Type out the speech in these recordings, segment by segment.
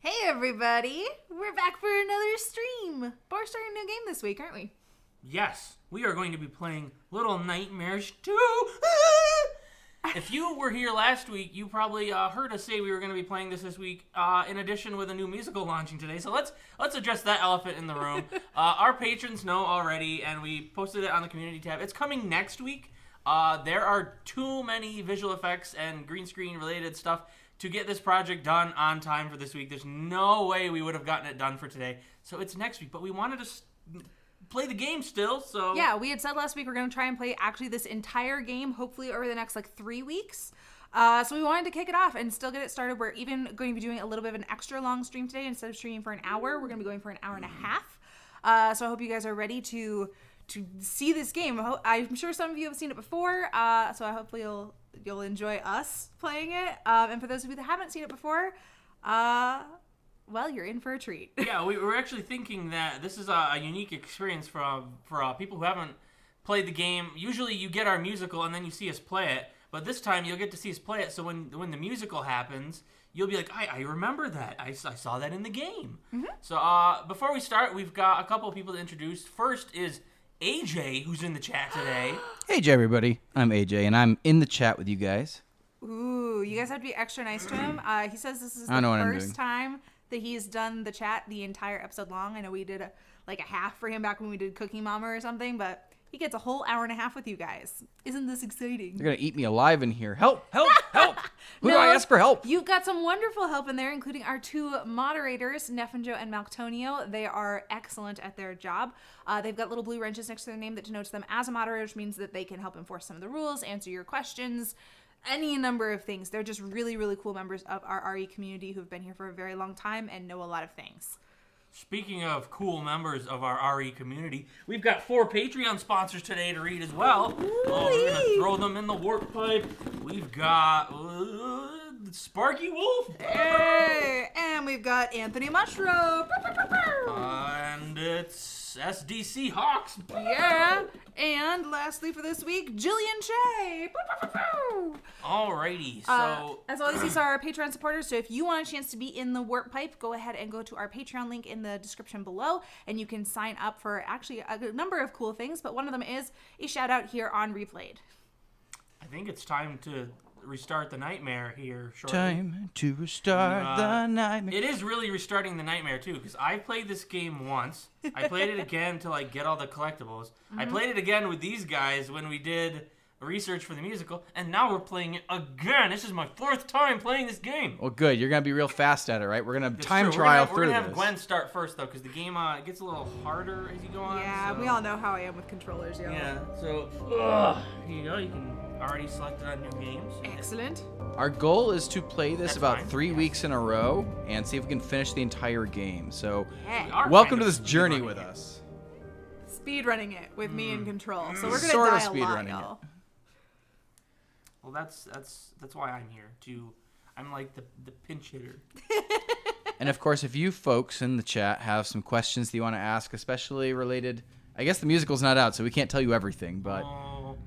Hey everybody, we're back for another stream. But we're starting a new game this week, aren't we? Yes, we are going to be playing Little Nightmares 2. If you were here last week, you probably heard us say we were going to be playing this week, in addition with a new musical launching today. So let's address that elephant in the room. Our patrons know already, and we posted it on the community tab. It's coming next week. There are too many visual effects and green screen related stuff to get this project done on time for this week. There's no way we would have gotten it done for today. So it's next week, but we wanted to play the game still, so... Yeah, we had said last week we're going to try and play actually this entire game, hopefully over the next, 3 weeks. So we wanted to kick it off and still get it started. We're even going to be doing a little bit of an extra long stream today. Instead of streaming for an hour, we're going to be going for an hour and a half. So I hope you guys are ready to see this game. I'm sure some of you have seen it before, so I hopefully you'll enjoy us playing it. And for those of you that haven't seen it before, well, you're in for a treat. Yeah, we were actually thinking that this is a unique experience for people who haven't played the game. Usually you get our musical and then you see us play it, but this time you'll get to see us play it, so when the musical happens, you'll be like, I remember that. I saw that in the game. Mm-hmm. So before we start, we've got a couple of people to introduce. First is AJ, who's in the chat today. Hey, everybody. I'm AJ, and I'm in the chat with you guys. Ooh, you guys have to be extra nice to him. He says this is the first time that he's done the chat the entire episode long. I know we did a half for him back when we did Cookie Mama or something, but he gets a whole hour and a half with you guys. Isn't this exciting? They're going to eat me alive in here. Help, help, help. Who do I ask for help? You've got some wonderful help in there, including our two moderators, Nefinjo and Malctonio. They are excellent at their job. They've got little blue wrenches next to their name that denotes them as a moderator, which means that they can help enforce some of the rules, answer your questions, any number of things. They're just really, really cool members of our RE community who've been here for a very long time and know a lot of things. Speaking of cool members of our RE community, we've got 4 Patreon sponsors today to read as well. We're going to throw them in the warp pipe. We've got Sparky Wolf. Hey, and we've got Anthony Mushroom. And it's SDC Hawks. Yeah. And lastly for this week, Jillian Che. Alrighty, so... as always, these are our Patreon supporters, so if you want a chance to be in the warp pipe, go ahead and go to our Patreon link in the description below, and you can sign up for actually a number of cool things, but one of them is a shout out here on Replayed. I think it's time to restart the nightmare here shortly. Time to restart the nightmare. It is really restarting the nightmare too, because I played this game once. I played it again to get all the collectibles. Mm-hmm. I played it again with these guys when we did research for the musical, and now we're playing it again. This is my 4th time playing this game. Well, good. You're going to be real fast at it, right? We're going to time trial through this. We're going to have Gwen start first, though, because the game gets a little harder as you go on. Yeah, so. We all know how I am with controllers, y'all. Yeah, so, you can already select it on new games. Excellent. Our goal is to play this about 3 weeks in a row and see if we can finish the entire game. So, welcome to this journey with us. Speedrunning it with me in control. So we're going to sort die of a lot, speedrunning y'all. Well, that's why I'm here. I'm like the pinch hitter. And of course, if you folks in the chat have some questions that you want to ask, especially related, I guess the musical's not out, so we can't tell you everything, but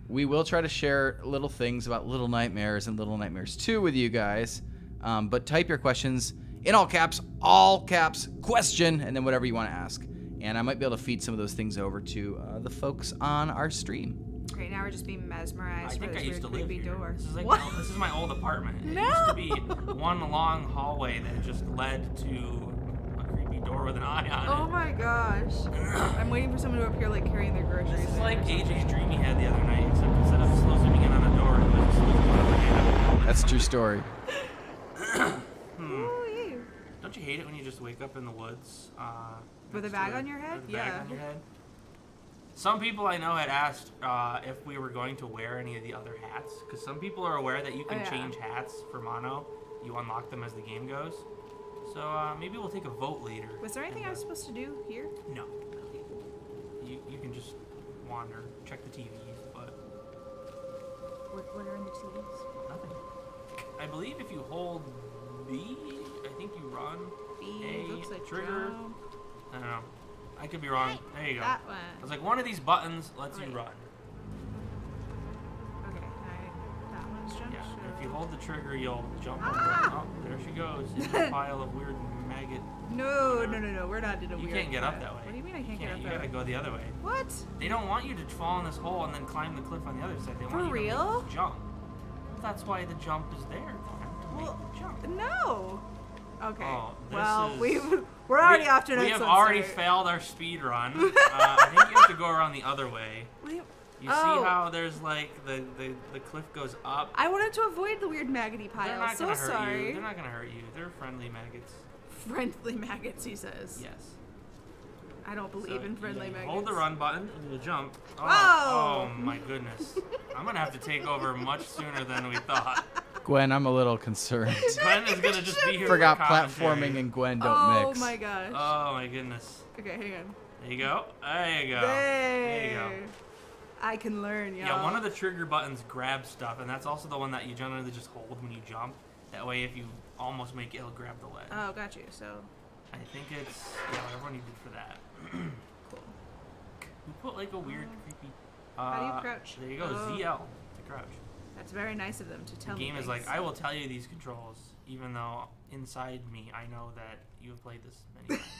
we will try to share little things about Little Nightmares and Little Nightmares 2 with you guys. But type your questions in all caps, question, and then whatever you want to ask. And I might be able to feed some of those things over to the folks on our stream. Right now we're just being mesmerized by this weird creepy door. This is my old apartment. No! It used to be one long hallway that just led to a creepy door with an eye on it. Oh my gosh. I'm waiting for someone to appear carrying their groceries. This is like AJ's dream he had the other night, except instead of slow zooming in on a door, it was slow zooming on a hand. That's a true story. Don't you hate it when you just wake up in the woods? With a bag on your head? With a bag on your head? Some people I know had asked if we were going to wear any of the other hats, because some people are aware that you can change hats for mono. You unlock them as the game goes. So maybe we'll take a vote later. Was there anything I was supposed to do here? No. You can just wander, check the TVs, but... What are in the TVs? Nothing. I believe if you hold B, I think you run a trigger. I don't know. I could be wrong. There you go. That one. I was like, one of these buttons lets you run. Okay, that one's jump. Yeah, and if you hold the trigger, you'll jump over. Ah! Oh, there she goes. gross. It's a pile of weird maggot. No. We're not in a You weird. can't get up that way. What do you mean I can't get up You that gotta way? go the other way. What? They don't want you to fall in this hole and then climb the cliff on the other side. They want For you real? to jump. Well, that's why the jump is there. To make you jump. No. Okay. Oh, this well, is- we're already off to an We have excellent already start. failed our speed run. I think you have to go around the other way. Wait, You see how there's like the cliff goes up? I wanted to avoid the weird maggoty They're pile. not So gonna hurt sorry. you. They're not gonna hurt you. They're friendly maggots. Friendly maggots, he says. Yes. I don't believe So in friendly you maggots. hold the run button and you jump. Oh, Whoa! oh my goodness. I'm gonna have to take over much sooner than we thought. Gwen, I'm a little concerned. Gwen is gonna just be here Forgot for commentary. platforming and Gwen don't mix. Oh my gosh. Oh my goodness. Okay, hang on. There you go. There you go. There you go. I can learn, y'all. Yeah, one of the trigger buttons grabs stuff, and that's also the one that you generally just hold when you jump. That way, if you almost make it, it'll grab the ledge. Oh, got you. So, I think it's whatever one you did for that. cool. We put like a weird, creepy. How do you crouch? There you go, Oh. ZL to crouch. That's very nice of them to tell The me. game is things. like, I will tell you these controls, even though inside me I know that you have played this many times.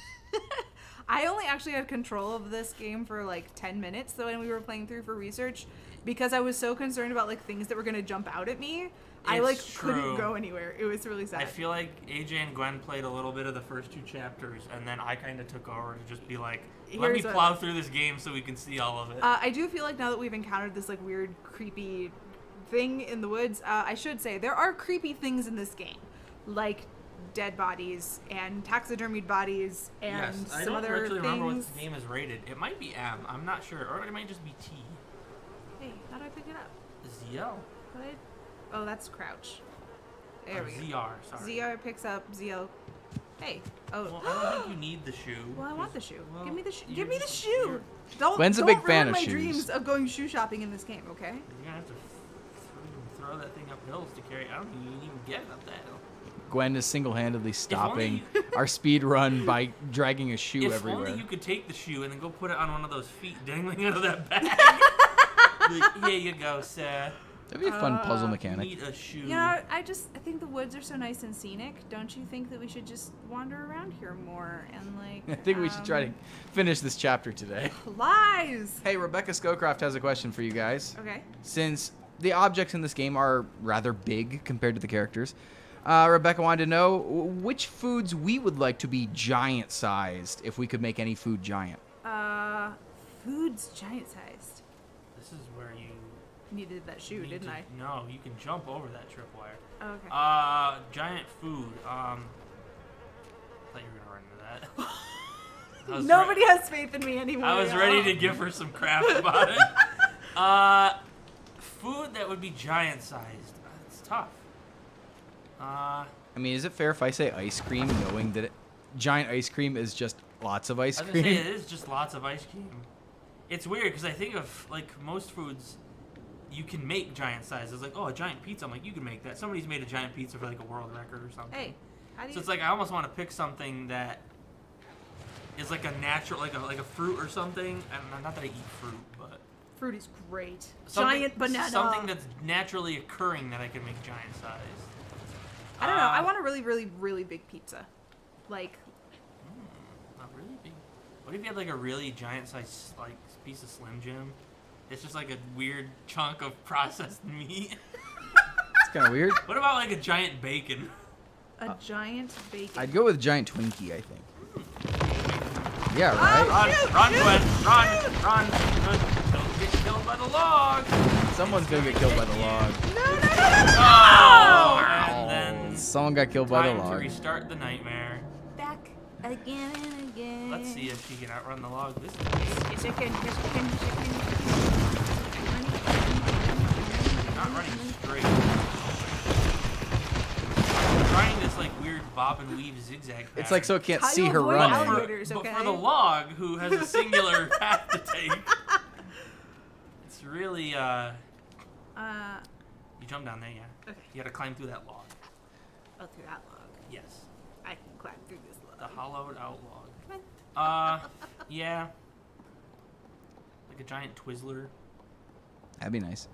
I only actually had control of this game for like 10 minutes though when we were playing through for research because I was so concerned about like things that were going to jump out at me. I like couldn't true. go anywhere. It was really sad. I feel like AJ and Gwen played a little bit of the first 2 chapters, and then I kind of took over to just be like, let me Here's what- plow through this game so we can see all of it. I do feel like now that we've encountered this like weird creepy thing in the woods, I should say there are creepy things in this game, like dead bodies and taxidermied bodies and yes, I some don't other actually remember what things. the game is rated. It might be M. I'm not sure, or it might just be T. Hey, how do I pick it up? ZL. What? Oh, that's crouch. There Or we go. ZR. Sorry. ZR picks up ZL. Hey. Oh. Well, I don't think you need the shoe. Well, I want the shoe. Well, Give me the shoe. you're Give me the just- shoe. Don't. Gwen's a don't big fan ruin of my shoes. dreams of going shoe shopping in this game. Okay. You're gonna have to throw that thing up hills to carry. I don't think you can even get it up that hill. Gwen is single-handedly stopping only- our speed run by dragging a shoe If everywhere. only you could take the shoe and then go put it on one of those feet dangling out of that bag. Like, here you go, sir. That'd be a fun puzzle mechanic. Need a shoe. You know, I think the woods are so nice and scenic. Don't you think that we should just wander around here more and like? I think we should try to finish this chapter today. Lies. Hey, Rebecca Scowcroft has a question for you guys. Okay. Since the objects in this game are rather big compared to the characters, Rebecca wanted to know which foods we would like to be giant-sized if we could make any food giant. Food's giant sized. This is where you Needed that shoe, need didn't to- I? No, you can jump over that tripwire. Okay. Giant food. I thought you were gonna run into that. I was Nobody has faith in me anymore. I was y'all. ready to give her some crap about it. Food that would be giant sized. It's tough. I mean, is it fair if I say ice cream, knowing that giant ice cream is just lots of ice I was gonna say cream? it is just lots of ice cream. It's weird because I think of like most foods, you can make giant sizes. Like, oh, a giant pizza. I'm like, you can make that. Somebody's made a giant pizza for like a world record or something. Hey, how do you? So it's like I almost want to pick something that is like a natural, like a fruit or something. And not that I eat fruit, but Fruit is great. something- Giant banana. Something that's naturally occurring that I can make giant size. I don't know. I want a really, really, really big pizza. Like, Not really big. What if you had like a really giant size like piece of Slim Jim? It's just like a weird chunk of processed meat. It's kind of weird. What about like a giant bacon? a giant bacon. I'd go with giant Twinkie, I think. Yeah, Oh, right? Run, Gwen, run! Don't get killed by the log! Someone's gonna get killed by the log. Oh! And then Someone got killed by the time to log. restart the nightmare. Back again and again. Let's see if she can outrun the log this time. Yes, I can. Yes, I can. Yes, I can. Not running straight. Trying this like weird bob and weave zigzag pattern. It's like so it can't How see you her avoid running. alligators, But okay? for the log, who has a singular path to take, it's really you jump down there, yeah. Okay. You gotta climb through that log. Oh, through that log. Yes, I can climb through this log. the hollowed out log. Come on. Yeah, like a giant Twizzler. That'd be nice.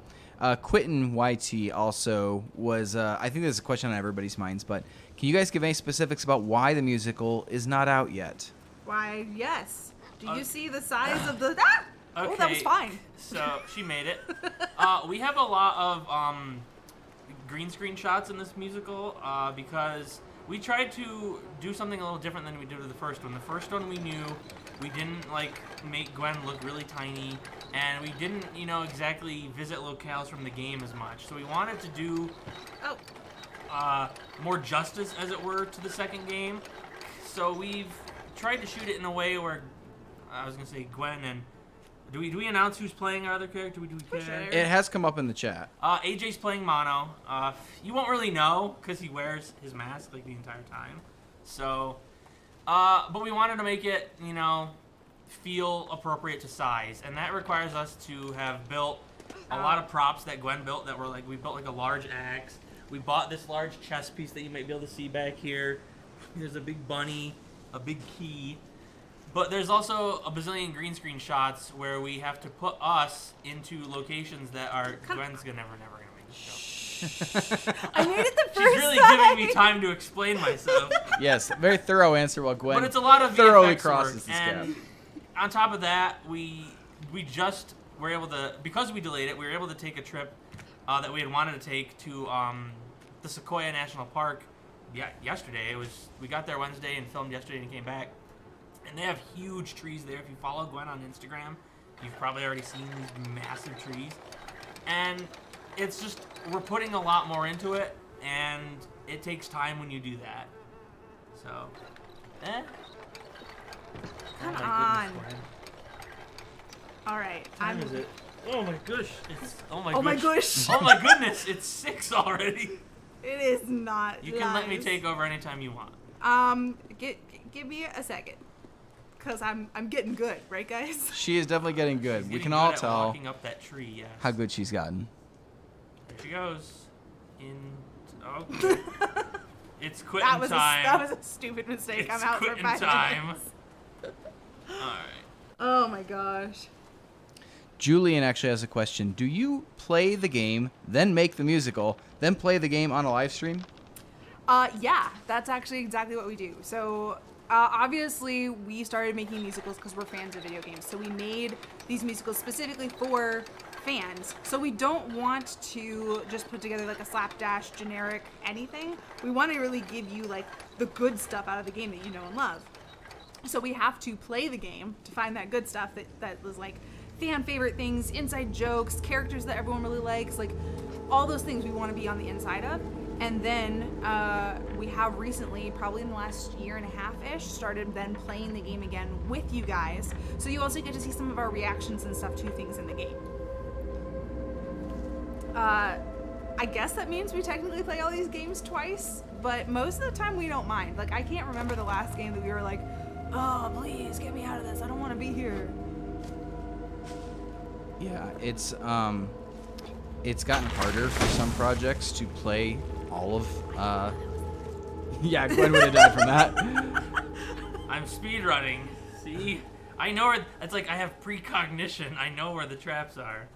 Quentin YT also was, I think this is a question on everybody's minds, but can you guys give any specifics about why the musical is not out yet? Why, yes. Do you see the size of the... Ah! Okay, Oh, that was fine. So she made it. We have a lot of green screen shots in this musical because we tried to do something a little different than we did with the first one. The first one we knew we didn't like make Gwen look really tiny, and we didn't, exactly visit locales from the game as much. So we wanted to do more justice, as it were, to the second game. So we've tried to shoot it in a way where I was gonna say Gwen and do we announce who's playing our other character? Do we care? It has come up in the chat. AJ's playing Mono. You won't really know because he wears his mask like the entire time. So, but we wanted to make it, feel appropriate to size, and that requires us to have built a lot of props that Gwen built. That were we built like a large axe. We bought this large chess piece that you might be able to see back here. There's a big bunny, a big key. But there's also a bazillion green screen shots where we have to put us into locations that are Gwen's never gonna make the show. I made it the first She's really time. giving me time to explain myself. Yes, very thorough answer while Gwen But it's a lot of thoroughly VFX crosses work. this gap. And on top of that, we just were able to, because we delayed it, we were able to take a trip that we had wanted to take to the Sequoia National Park. Yeah, yesterday. We got there Wednesday and filmed yesterday and came back. And they have huge trees there. If you follow Gwen on Instagram, you've probably already seen these massive trees. And it's just, we're putting a lot more into it, and it takes time when you do that. So, Come Oh my on. goodness, Gwen. All right. What time is it? Oh my gosh. Oh my Oh my gosh. gosh. Oh my goodness, it's 6 already. It is not. You can let me nice. take over anytime you want. Give me a second, cause I'm getting good, right, guys? She is definitely getting good. She's We getting can good all at tell walking up that tree, yes. how good she's gotten. There she goes. Okay. It's quitting That was time. a stupid mistake. It's I'm out for quitting 5 time. minutes. Alright. Oh my gosh. Julian actually has a question. Do you play the game, then make the musical, then play the game on a live stream? Yeah, that's actually exactly what we do. So, obviously, we started making musicals because we're fans of video games. So we made these musicals specifically for fans. So we don't want to just put together like a slapdash generic anything. We want to really give you like the good stuff out of the game that you know and love. So we have to play the game to find that good stuff that was like fan favorite things, inside jokes, characters that everyone really likes, like all those things we want to be on the inside of. And then we have recently, probably in the last year and a half-ish, started then playing the game again with you guys. So you also get to see some of our reactions and stuff to things in the game. I guess that means we technically play all these games twice, but most of the time we don't mind. Like, I can't remember the last game that we were like, oh, please get me out of this. I don't want to be here. Yeah, it's gotten harder for some projects to play all of. Yeah, Gwen would have died from that. I'm speedrunning. See? I know where. It's like I have precognition. I know where the traps are.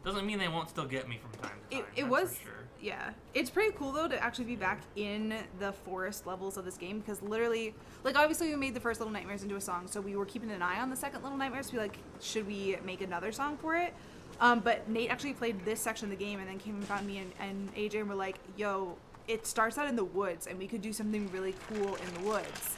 Doesn't mean they won't still get me from time to time. It that's was, for sure. yeah. It's pretty cool though to actually be back in the forest levels of this game because literally, like obviously we made the first Little Nightmares into a song, so we were keeping an eye on the second Little Nightmares to be like, should we make another song for it? But Nate actually played this section of the game and then came and found me and AJ and were like, yo, it starts out in the woods and we could do something really cool in the woods.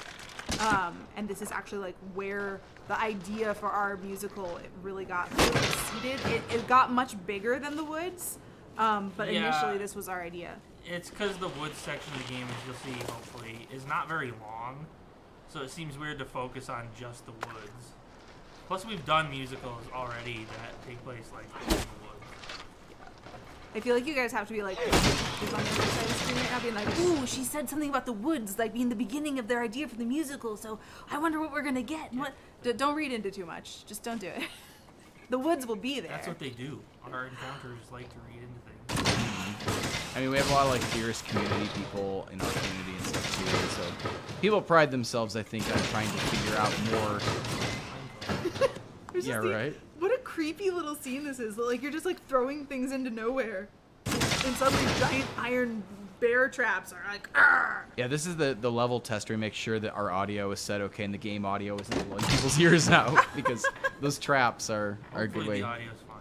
And this is actually like where the idea for our musical it really got really seeded. It got much bigger than the woods, but Yeah. initially this was our idea. It's because the woods section of the game, as you'll see, hopefully, is not very long. So it seems weird to focus on just the woods. Plus, we've done musicals already that take place like in the woods. I feel like you guys have to be like on the other side of the screen right now, being like, ooh, she said something about the woods, like being the beginning of their idea for the musical. So I wonder what we're gonna get. And what? Don't read into too much. Just don't do it. The woods will be there. That's what they do. Our encounters like to read into things. I mean, we have a lot of like fierce community people in our community and stuff too. So people pride themselves, I think, on trying to figure out more. There's Yeah, just right. What a creepy little scene this is. Like, you're just like throwing things into nowhere. And suddenly giant iron bear traps are like, argh! Yeah, this is the level test where we make sure that our audio is set okay and the game audio isn't blowing people's ears out because those traps are a good Hopefully way. the audio's fine.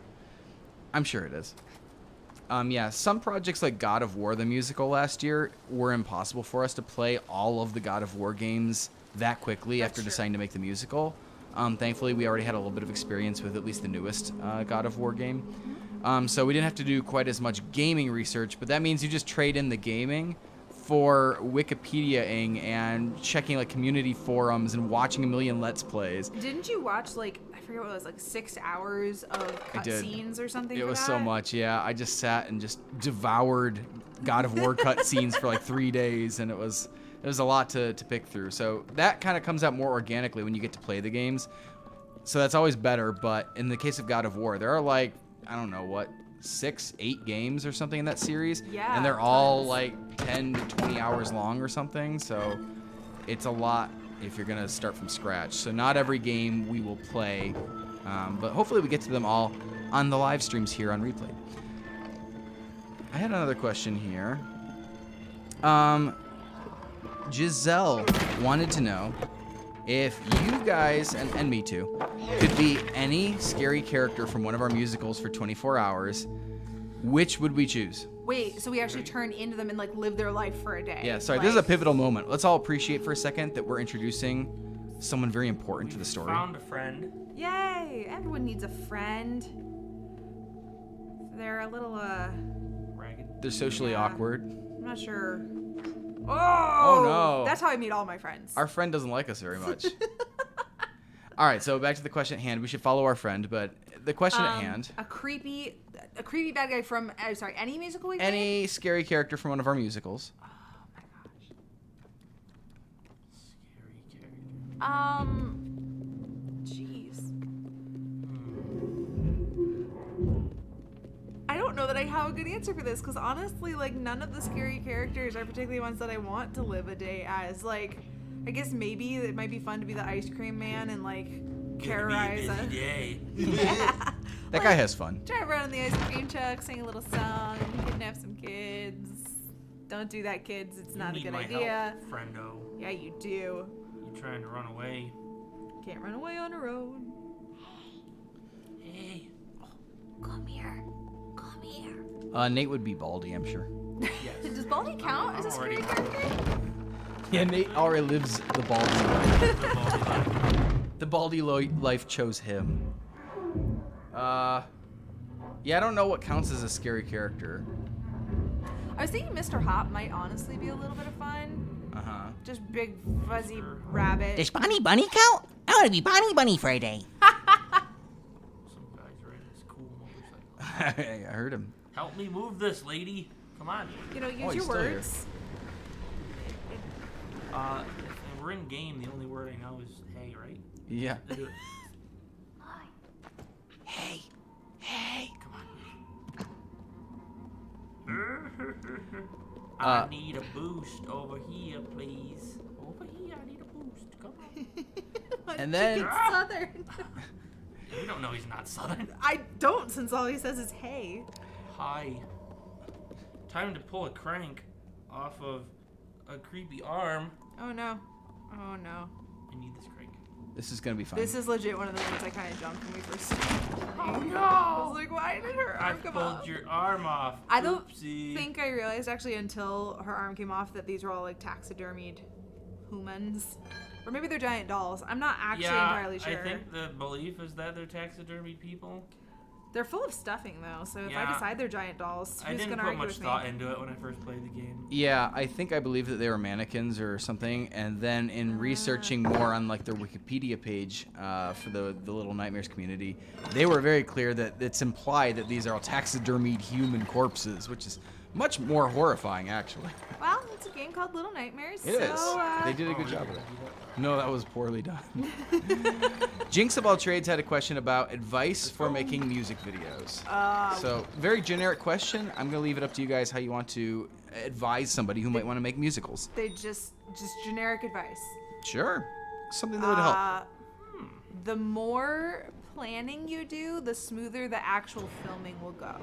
I'm sure it is. Yeah, some projects like God of War, the musical last year, were impossible for us to play all of the God of War games that quickly That's after true. deciding to make the musical. Thankfully, we already had a little bit of experience with at least the newest God of War game. So we didn't have to do quite as much gaming research, but that means you just trade in the gaming for Wikipedia-ing and checking like community forums and watching a million Let's Plays. Didn't you watch like, I forget what it was, like 6 hours of I did. cutscenes or something? It for was that? so much, yeah. I just sat and just devoured God of War cutscenes for like 3 days, and it was a lot to pick through. So that kind of comes out more organically when you get to play the games. So that's always better. But in the case of God of War, there are like, I don't know what, 6, 8 games or something in that series. Yeah, And they're all tons. like 10 to 20 hours long or something. So it's a lot if you're gonna start from scratch. So not every game we will play, but hopefully we get to them all on the live streams here on Replay. I had another question here. Giselle wanted to know if you guys, and me too, could be any scary character from one of our musicals for 24 hours, which would we choose? Wait, so we actually turn into them and like live their life for a day? Yeah, sorry, this is a pivotal moment. Let's all appreciate for a second that we're introducing someone very important to the story. Found a friend. Yay! Everyone needs a friend. They're a little, Ragged. They're socially Yeah. awkward. I'm not sure. Oh, no. That's how I meet all my friends. Our friend doesn't like us very much. All right, so back to the question at hand. We should follow our friend, but the question at hand. A creepy bad guy from, sorry, any musical we've made? Any scary character from one of our musicals. Oh my gosh. Scary character. Jeez. I don't know that I have a good answer for this because honestly, like, none of the scary characters are particularly ones that I want to live a day as. Like, I guess maybe it might be fun to be the ice cream man and like terrorize Gonna us. be a busy day. Yeah. That guy has fun. Drive around in the ice cream truck, sing a little song, kidnap some kids. Don't do that, kids. It's not a You good need my idea. help, friendo. Yeah, you do. You trying to run away? Can't run away on a road. Hey. Come here. Come here. Nate would be Baldy, I'm sure. Yes. Does Baldy count as a scary already- character? Yeah, Nate already lives the Baldy life. The Baldy life. The Baldy life chose him. Yeah, I don't know what counts as a scary character. I was thinking Mr. Hop might honestly be a little bit of fun. Uh-huh. Just big fuzzy rabbit. Does Bonnie Bunny count? I want to be Bonnie Bunny for a day. Some guy's riding this cool motorcycle. I heard him. Help me move this, lady. Come on. You know, use Oh, he's your still here. words. If we're in game, the only word I know is hey, right? Yeah. Do it. Hey, hey. Come on. I Uh, need a boost over here, please. Over here, I need a boost. Come on. And then- Chicken Southern. You don't know he's not Southern. I don't, since all he says is hey. Hi. Time to pull a crank off of a creepy arm. Oh no. Oh no. I need this crank. This is gonna be fun. This is legit one of the ones I kind of jumped when we first started. Oh I no! was like, why did her I arm come pulled off? your arm off. I don't Oopsie. think I realized actually until her arm came off that these were all like taxidermied humans. Or maybe they're giant dolls. I'm not actually entirely sure. I think the belief is that they're taxidermy people. They're full of stuffing though, so if I Yeah. decide they're giant dolls, I who's didn't gonna put argue much with me? thought into it when I first played the game. Yeah, I think I believe that they were mannequins or something, and then in researching more on like their Wikipedia page for the Little Nightmares community, they were very clear that it's implied that these are all taxidermied human corpses, which is much more horrifying actually. Well, it's a game called Little Nightmares. It is. so, They did a good Oh, job yeah. of it. No, that was poorly done. Jinx of all trades had a question about advice for making music videos. So, very generic question. I'm gonna leave it up to you guys how you want to advise somebody who might want to make musicals. They just generic advice. Sure, something that would help. the more planning you do, the smoother the actual filming will go.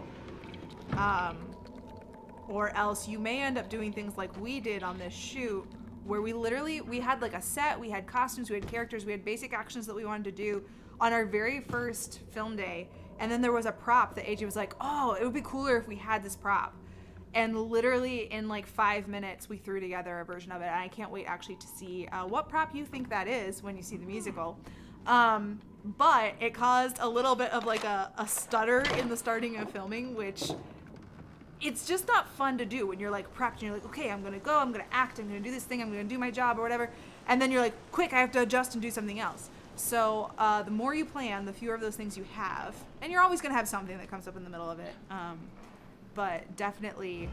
Or else you may end up doing things like we did on this shoot, where we had like a set, we had costumes, we had characters, we had basic actions that we wanted to do on our very first film day. And then there was a prop that AJ was like, oh, it would be cooler if we had this prop. And literally in like 5 minutes, we threw together a version of it. And I can't wait actually to see what prop you think that is when you see the musical. But it caused a little bit of like a stutter in the starting of filming, which it's just not fun to do when you're like prepped and you're like, okay, I'm gonna go, I'm gonna act, I'm gonna do this thing, I'm gonna do my job or whatever. And then you're like, quick, I have to adjust and do something else. So the more you plan, the fewer of those things you have. And you're always gonna have something that comes up in the middle of it. But definitely,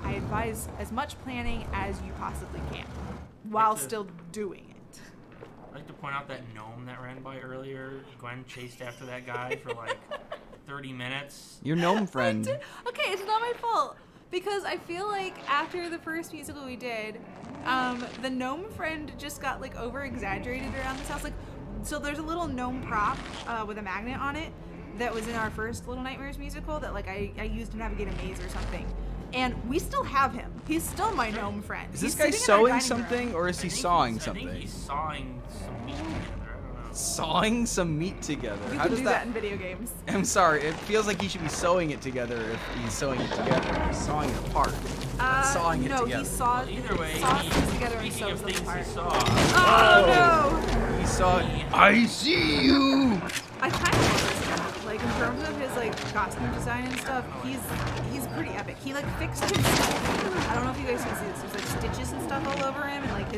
I advise as much planning as you possibly can while still doing it. I'd like to point out that gnome that ran by earlier. Gwen chased after that guy for like 30 minutes. Your gnome friend. Okay, it's not my fault. Because I feel like after the first musical we did, the gnome friend just got like over exaggerated around this house. Like, so there's a little gnome prop with a magnet on it that was in our first Little Nightmares musical that like I used to navigate a maze or something. And we still have him. He's still my gnome friend. Is this He's guy sitting in our sewing dining something, room. or is he I think sawing I something? think he's sawing some meat together. I don't know. Sawing some meat together. You How can does do that in video games. I'm sorry. It feels like he should be sewing it together if he's sewing it together. He's sawing it apart. Not sawing it no, together. he saws Either way, saws he, things together and speaking of sews them things apart. he saw, Oh He saw it. I see you. no! I kind of love this guy. Like in terms of his like costume design and stuff, he's pretty epic. He like fixed himself. I don't know if you guys can see this. There's like stitches and stuff all over him, and like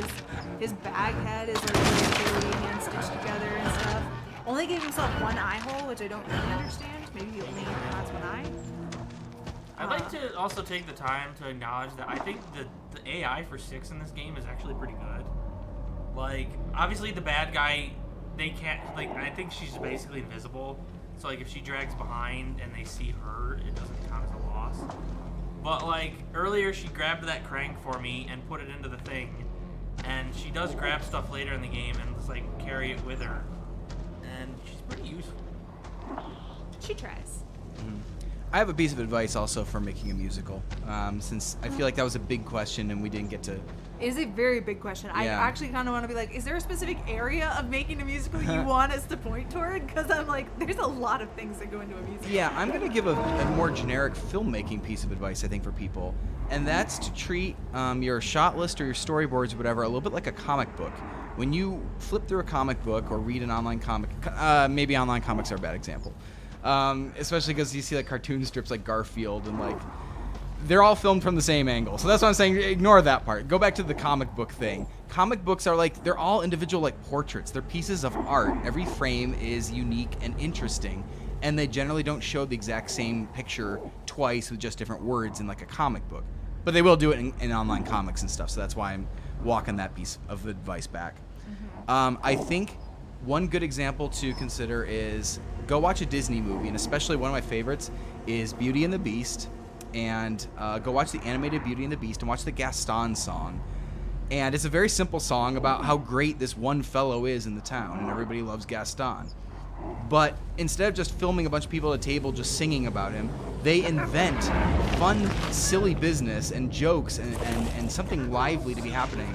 his bag head is like really hand stitched together and stuff. Only gave himself one eye hole, which I don't really understand. Maybe he only has one eye. I'd like to also take the time to acknowledge that I think the AI for 6 in this game is actually pretty good. Like, obviously the bad guy, they can't, like, I think she's basically invisible. So, like, if she drags behind and they see her, it doesn't count as a loss. But, like, earlier she grabbed that crank for me and put it into the thing. And she does grab stuff later in the game and just, like, carry it with her. And she's pretty useful. She tries. I have a piece of advice also for making a musical, since I feel like that was a big question and we didn't get to. It is a very big question. I Yeah. actually kind of want to be like, is there a specific area of making a musical you want us to point toward? Because I'm like, there's a lot of things that go into a musical. Yeah, I'm going to give a more generic filmmaking piece of advice, I think, for people. And that's to treat your shot list or your storyboards or whatever a little bit like a comic book. When you flip through a comic book or read an online comic, maybe online comics are a bad example. Especially because you see like cartoon strips like Garfield and like they're all filmed from the same angle. So that's what I'm saying. Ignore that part. Go back to the comic book thing. Comic books are like, they're all individual like portraits. They're pieces of art. Every frame is unique and interesting. And they generally don't show the exact same picture twice with just different words in like a comic book. But they will do it in online comics and stuff. So that's why I'm walking that piece of advice back. I think one good example to consider is go watch a Disney movie, and especially one of my favorites is Beauty and the Beast. And go watch the animated Beauty and the Beast and watch the Gaston song. And it's a very simple song about how great this one fellow is in the town, and everybody loves Gaston. But instead of just filming a bunch of people at a table just singing about him, they invent fun, silly business and jokes and something lively to be happening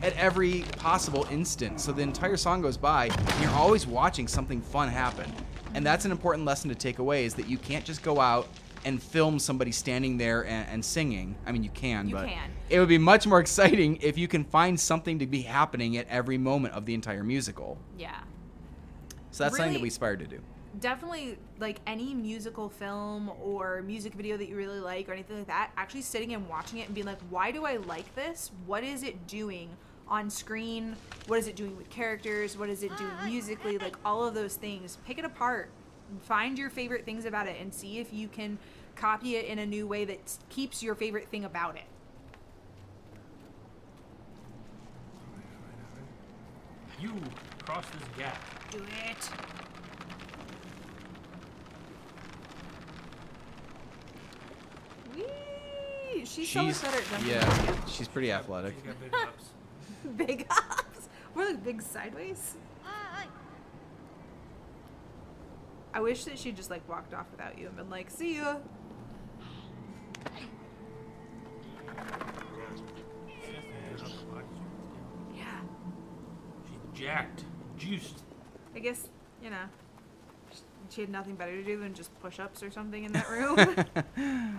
at every possible instant. So the entire song goes by, and you're always watching something fun happen. And that's an important lesson to take away, is that you can't just go out and film somebody standing there and singing. I mean, you can, but it would be much more exciting if you can find something to be happening at every moment of the entire musical. Yeah. So that's something that Really- we aspire to do. Definitely, like any musical film or music video that you really like or anything like that, actually sitting and watching it and being like, why do I like this? What is it doing on screen? What is it doing with characters? What is it doing musically? Like all of those things. Pick it apart. Find your favorite things about it and see if you can copy it in a new way that keeps your favorite thing about it. You cross this gap. Do it. Whee! She's so much better at jumping. Yeah, she's pretty athletic. She's got big ups. Big ups. We're like big sideways. I wish that she'd just like walked off without you and been like, see ya. Yeah. She's jacked, juiced. I guess, you know, she had nothing better to do than just push-ups or something in that room.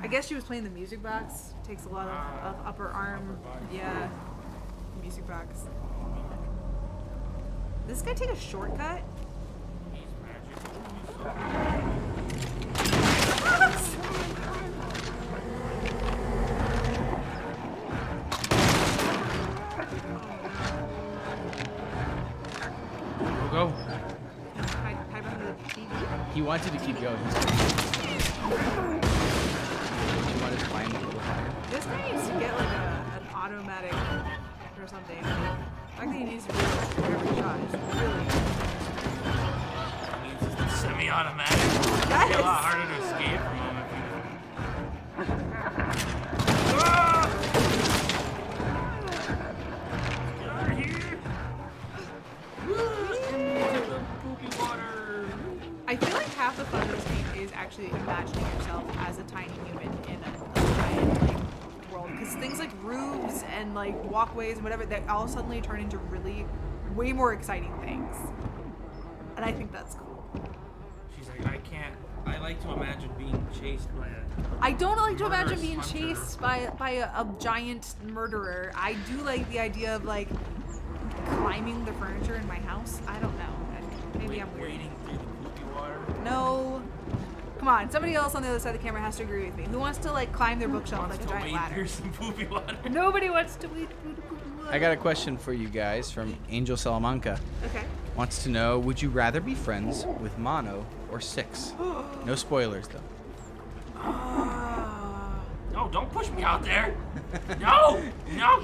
I guess she was playing the music box. Takes a lot of upper arm. Yeah. Music box. Did this guy take a shortcut? He's magic. Go. Hide behind the TV. He wanted to keep going. He wanted to climb a little higher. This guy needs to get like an automatic or something. The fact that he needs to reload every shot is really Means it's semi-automatic. Yes. It'd be a lot harder to escape from him if you Ah! Get out of here! Into the poopy water. I feel like half the fun of this game is actually imagining yourself as a tiny human in a giant like, world. Because things like roofs and like walkways and whatever, they all suddenly turn into really way more exciting things. And I think that's cool. She's like, I like to imagine being chased by a... I don't like to imagine Murderous being hunter. chased by a giant murderer. I do like the idea of like climbing the furniture in my house. I don't know. Maybe I'm weird. Wading through the poopy water. No. Come on, somebody else on the other side of the camera has to agree with me. Who wants to like climb their bookshelf Wants like a to giant wade ladder? through some poopy water. Nobody wants to wade through the poopy water. I got a question for you guys from Angel Salamanca. Okay. Wants to know, would you rather be friends with Mono or Six? No spoilers, though. No, don't push me out there. No,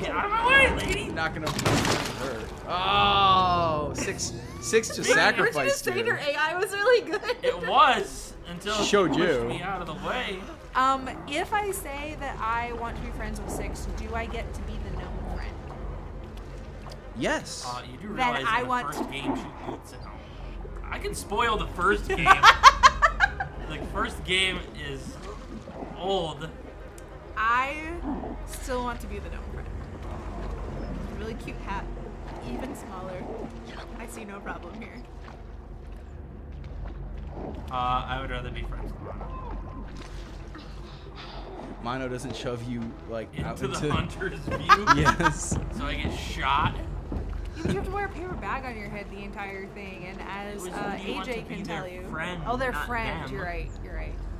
get out of my way, lady. Not gonna her. Oh, Six just Weren't you sacrificed just saying her you. AI was really good? It was until she Showed pushed you. me out of the way. If I say that I want to be friends with Six, do I get to be the gnome friend? Yes. You do Then realize I in the want first to- game she boots it. I can spoil the first game. The first game is old. I still want to be the gnome friend. Really cute hat, even smaller. I see no problem here. I would rather be friends with Mono. Mono doesn't shove you like out Into into the hunter's view. Yes. So I get shot. You have to wear a paper bag on your head the entire thing, and as It was when you want AJ to can be tell their you. friend, Oh, they're not friends. them. You're right.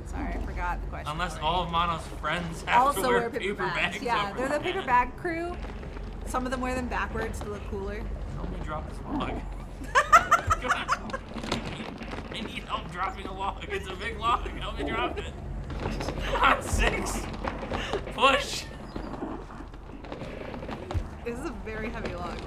Sorry, I forgot the question. Unless already. all of Mono's friends have also to wear paper bags. Yeah, over they're the their paper head. bag crew. Some of them wear them backwards to look cooler. Help me drop this log. I need help dropping a log. It's a big log. Help me drop it. Come on, Six. Push. This is a very heavy log.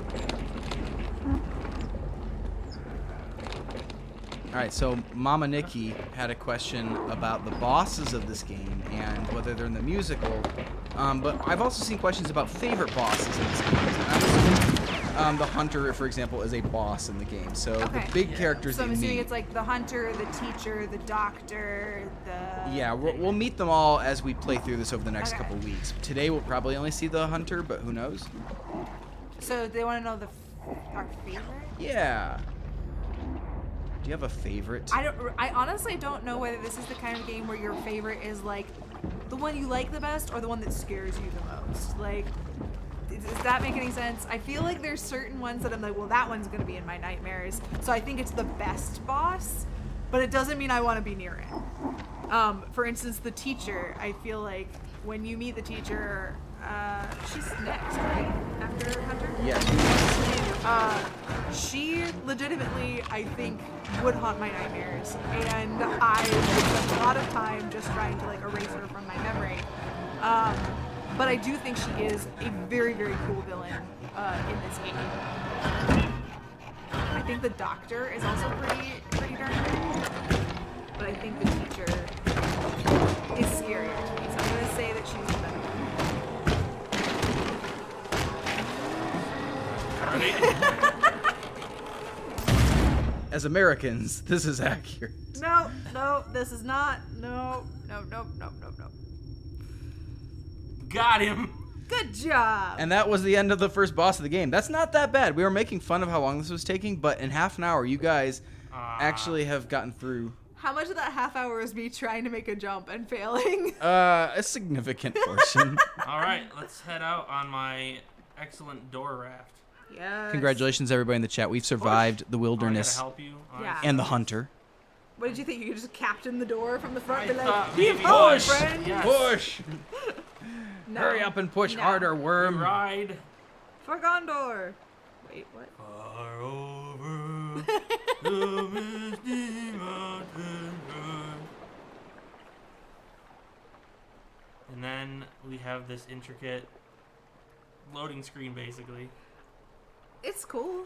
All right, so Mama Nikki had a question about the bosses of this game and whether they're in the musical. But I've also seen questions about favorite bosses in this game. The hunter, for example, is a boss in the game. So Okay. the big characters So that I'm you assuming meet. it's like the hunter, the teacher, the doctor, the... Yeah, we'll meet them all as we play through this over the next Okay. couple weeks. Today we'll probably only see the hunter, but who knows? So they want to know our favorite? Yeah. Do you have a favorite? I honestly don't know whether this is the kind of game where your favorite is like the one you like the best or the one that scares you the most. Like, does that make any sense? I feel like there's certain ones that I'm like, well, that one's gonna be in my nightmares. So I think it's the best boss, but it doesn't mean I want to be near it. For instance, the teacher. I feel like when you meet the teacher, she's next, right? After Hunter? Yeah. She legitimately, I think, would haunt my nightmares, and I spent a lot of time just trying to like erase her from my memory. But I do think she is a very, very cool villain in this game. I think the doctor is also pretty darn cool, but I think the teacher is scarier to me. So I'm gonna say that she's the better one. as Americans, this is accurate. No, this is not. No. Got him. Good job. And that was the end of the first boss of the game. That's not that bad. We were making fun of how long this was taking, but in half an hour, you guys actually have gotten through. How much of that half hour is me trying to make a jump and failing? A significant portion. All right, let's head out on my excellent door raft. Yes. Congratulations, everybody in the chat. We've survived the wilderness Oh, I gotta help you. Yeah. and the hunter. What did you think? You could just captain the door from the front? I Be like, thought heave maybe- ho, Push! friend. Yes. Push! No. Hurry up and push No. harder, worm. Ride. For Gondor. Wait, what? Far over the misty mountain road. And then we have this intricate loading screen, basically. It's cool.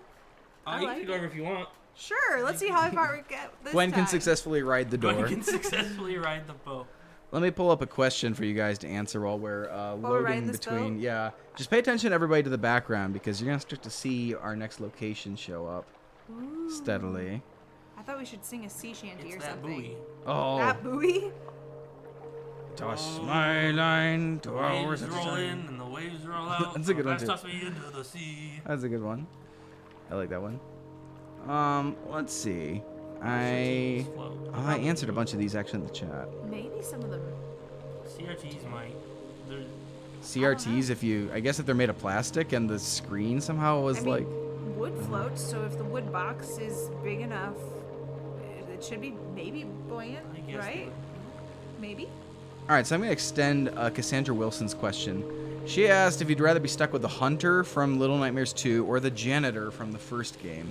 I You like can go over if you want. Sure, let's see how far we get this Gwen can time. successfully ride the door. Gwen can successfully ride the boat. Let me pull up a question for you guys to answer while we're we're riding loading this between. boat? Yeah, just pay attention, everybody, to the background because you're gonna start to see our next location show up Ooh. steadily. I thought we should sing a sea shanty It's or that something. buoy. Oh, That buoy? toss my line to The ours. waves roll in and the waves roll out. That's a good one, That too. toss me into the sea. That's a good one. I like that one. Let's see. Float. I answered a bunch of these actually in the chat. Maybe some of them. CRTs might. They're, CRTs, I guess if they're made of plastic and the screen somehow was I mean, like. wood floats, so if the wood box is big enough, it should be maybe buoyant, I guess right? Maybe? All right, so I'm going to extend Cassandra Wilson's question. She asked if you'd rather be stuck with the hunter from Little Nightmares 2 or the janitor from the first game.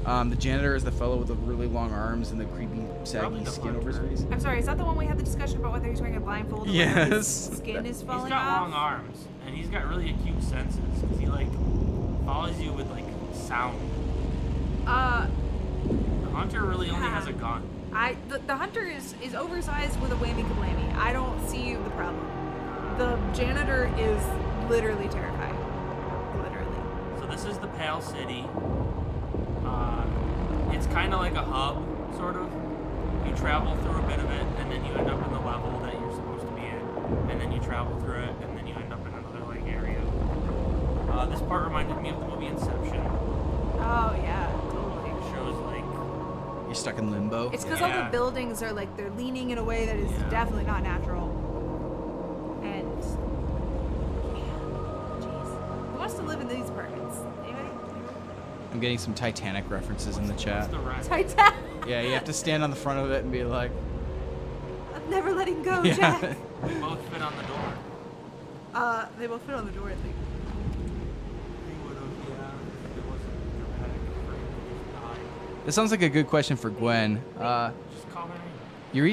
The janitor is the fellow with the really long arms and the creepy, Probably saggy the skin over his hunter. face. I'm sorry, is that the one we had the discussion about whether he's wearing a blindfold or whether his Yes. skin is he's falling got off? long arms and he's got really acute senses because he like follows you with like sound. The hunter really only has a gun. The hunter is oversized with a whammy kablammy. I don't see the problem. The janitor is literally terrifying. Literally. So this is the Pale City. It's kind of like a hub, sort of. You travel through a bit of it, and then you end up in the level that you're supposed to be in, and then you travel through it, and then you end up in another like area. This part reminded me of the movie Inception. Oh yeah, totally. It shows like You're stuck in limbo. It's because all Yeah. the buildings are like they're leaning in a way that is Yeah. definitely not natural. And yeah, jeez, who wants to live in these apartments? Anybody? I'm getting some Titanic references in the chat. what's the ride. Titanic. Yeah, you have to stand on the front of it and be like, I'm never letting go, Yeah. Jack. They both fit on the door. They both fit on the door, I think. They would have, yeah. If it wasn't dramatic, just died. this sounds like a good question for Gwen. Just call my name.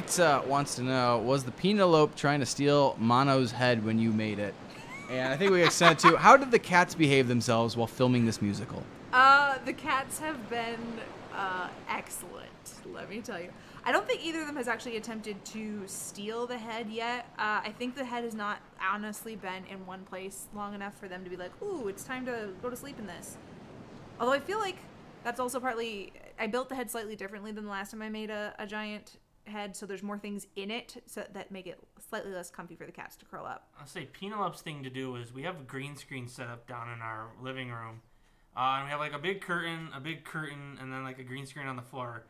Yuritsa wants to know, was the Penelope trying to steal Mono's head when you made it? And I think we extend it to, how did the cats behave themselves while filming this musical? The cats have been excellent, let me tell you. I don't think either of them has actually attempted to steal the head yet. I think the head has not honestly been in one place long enough for them to be like, ooh, it's time to go to sleep in this. Although I feel like that's also partly, I built the head slightly differently than the last time I made a giant head, so there's more things in it so that make it slightly less comfy for the cats to curl up. I'll say Penelope's thing to do is we have a green screen set up down in our living room. And we have like a big curtain, and then like a green screen on the floor,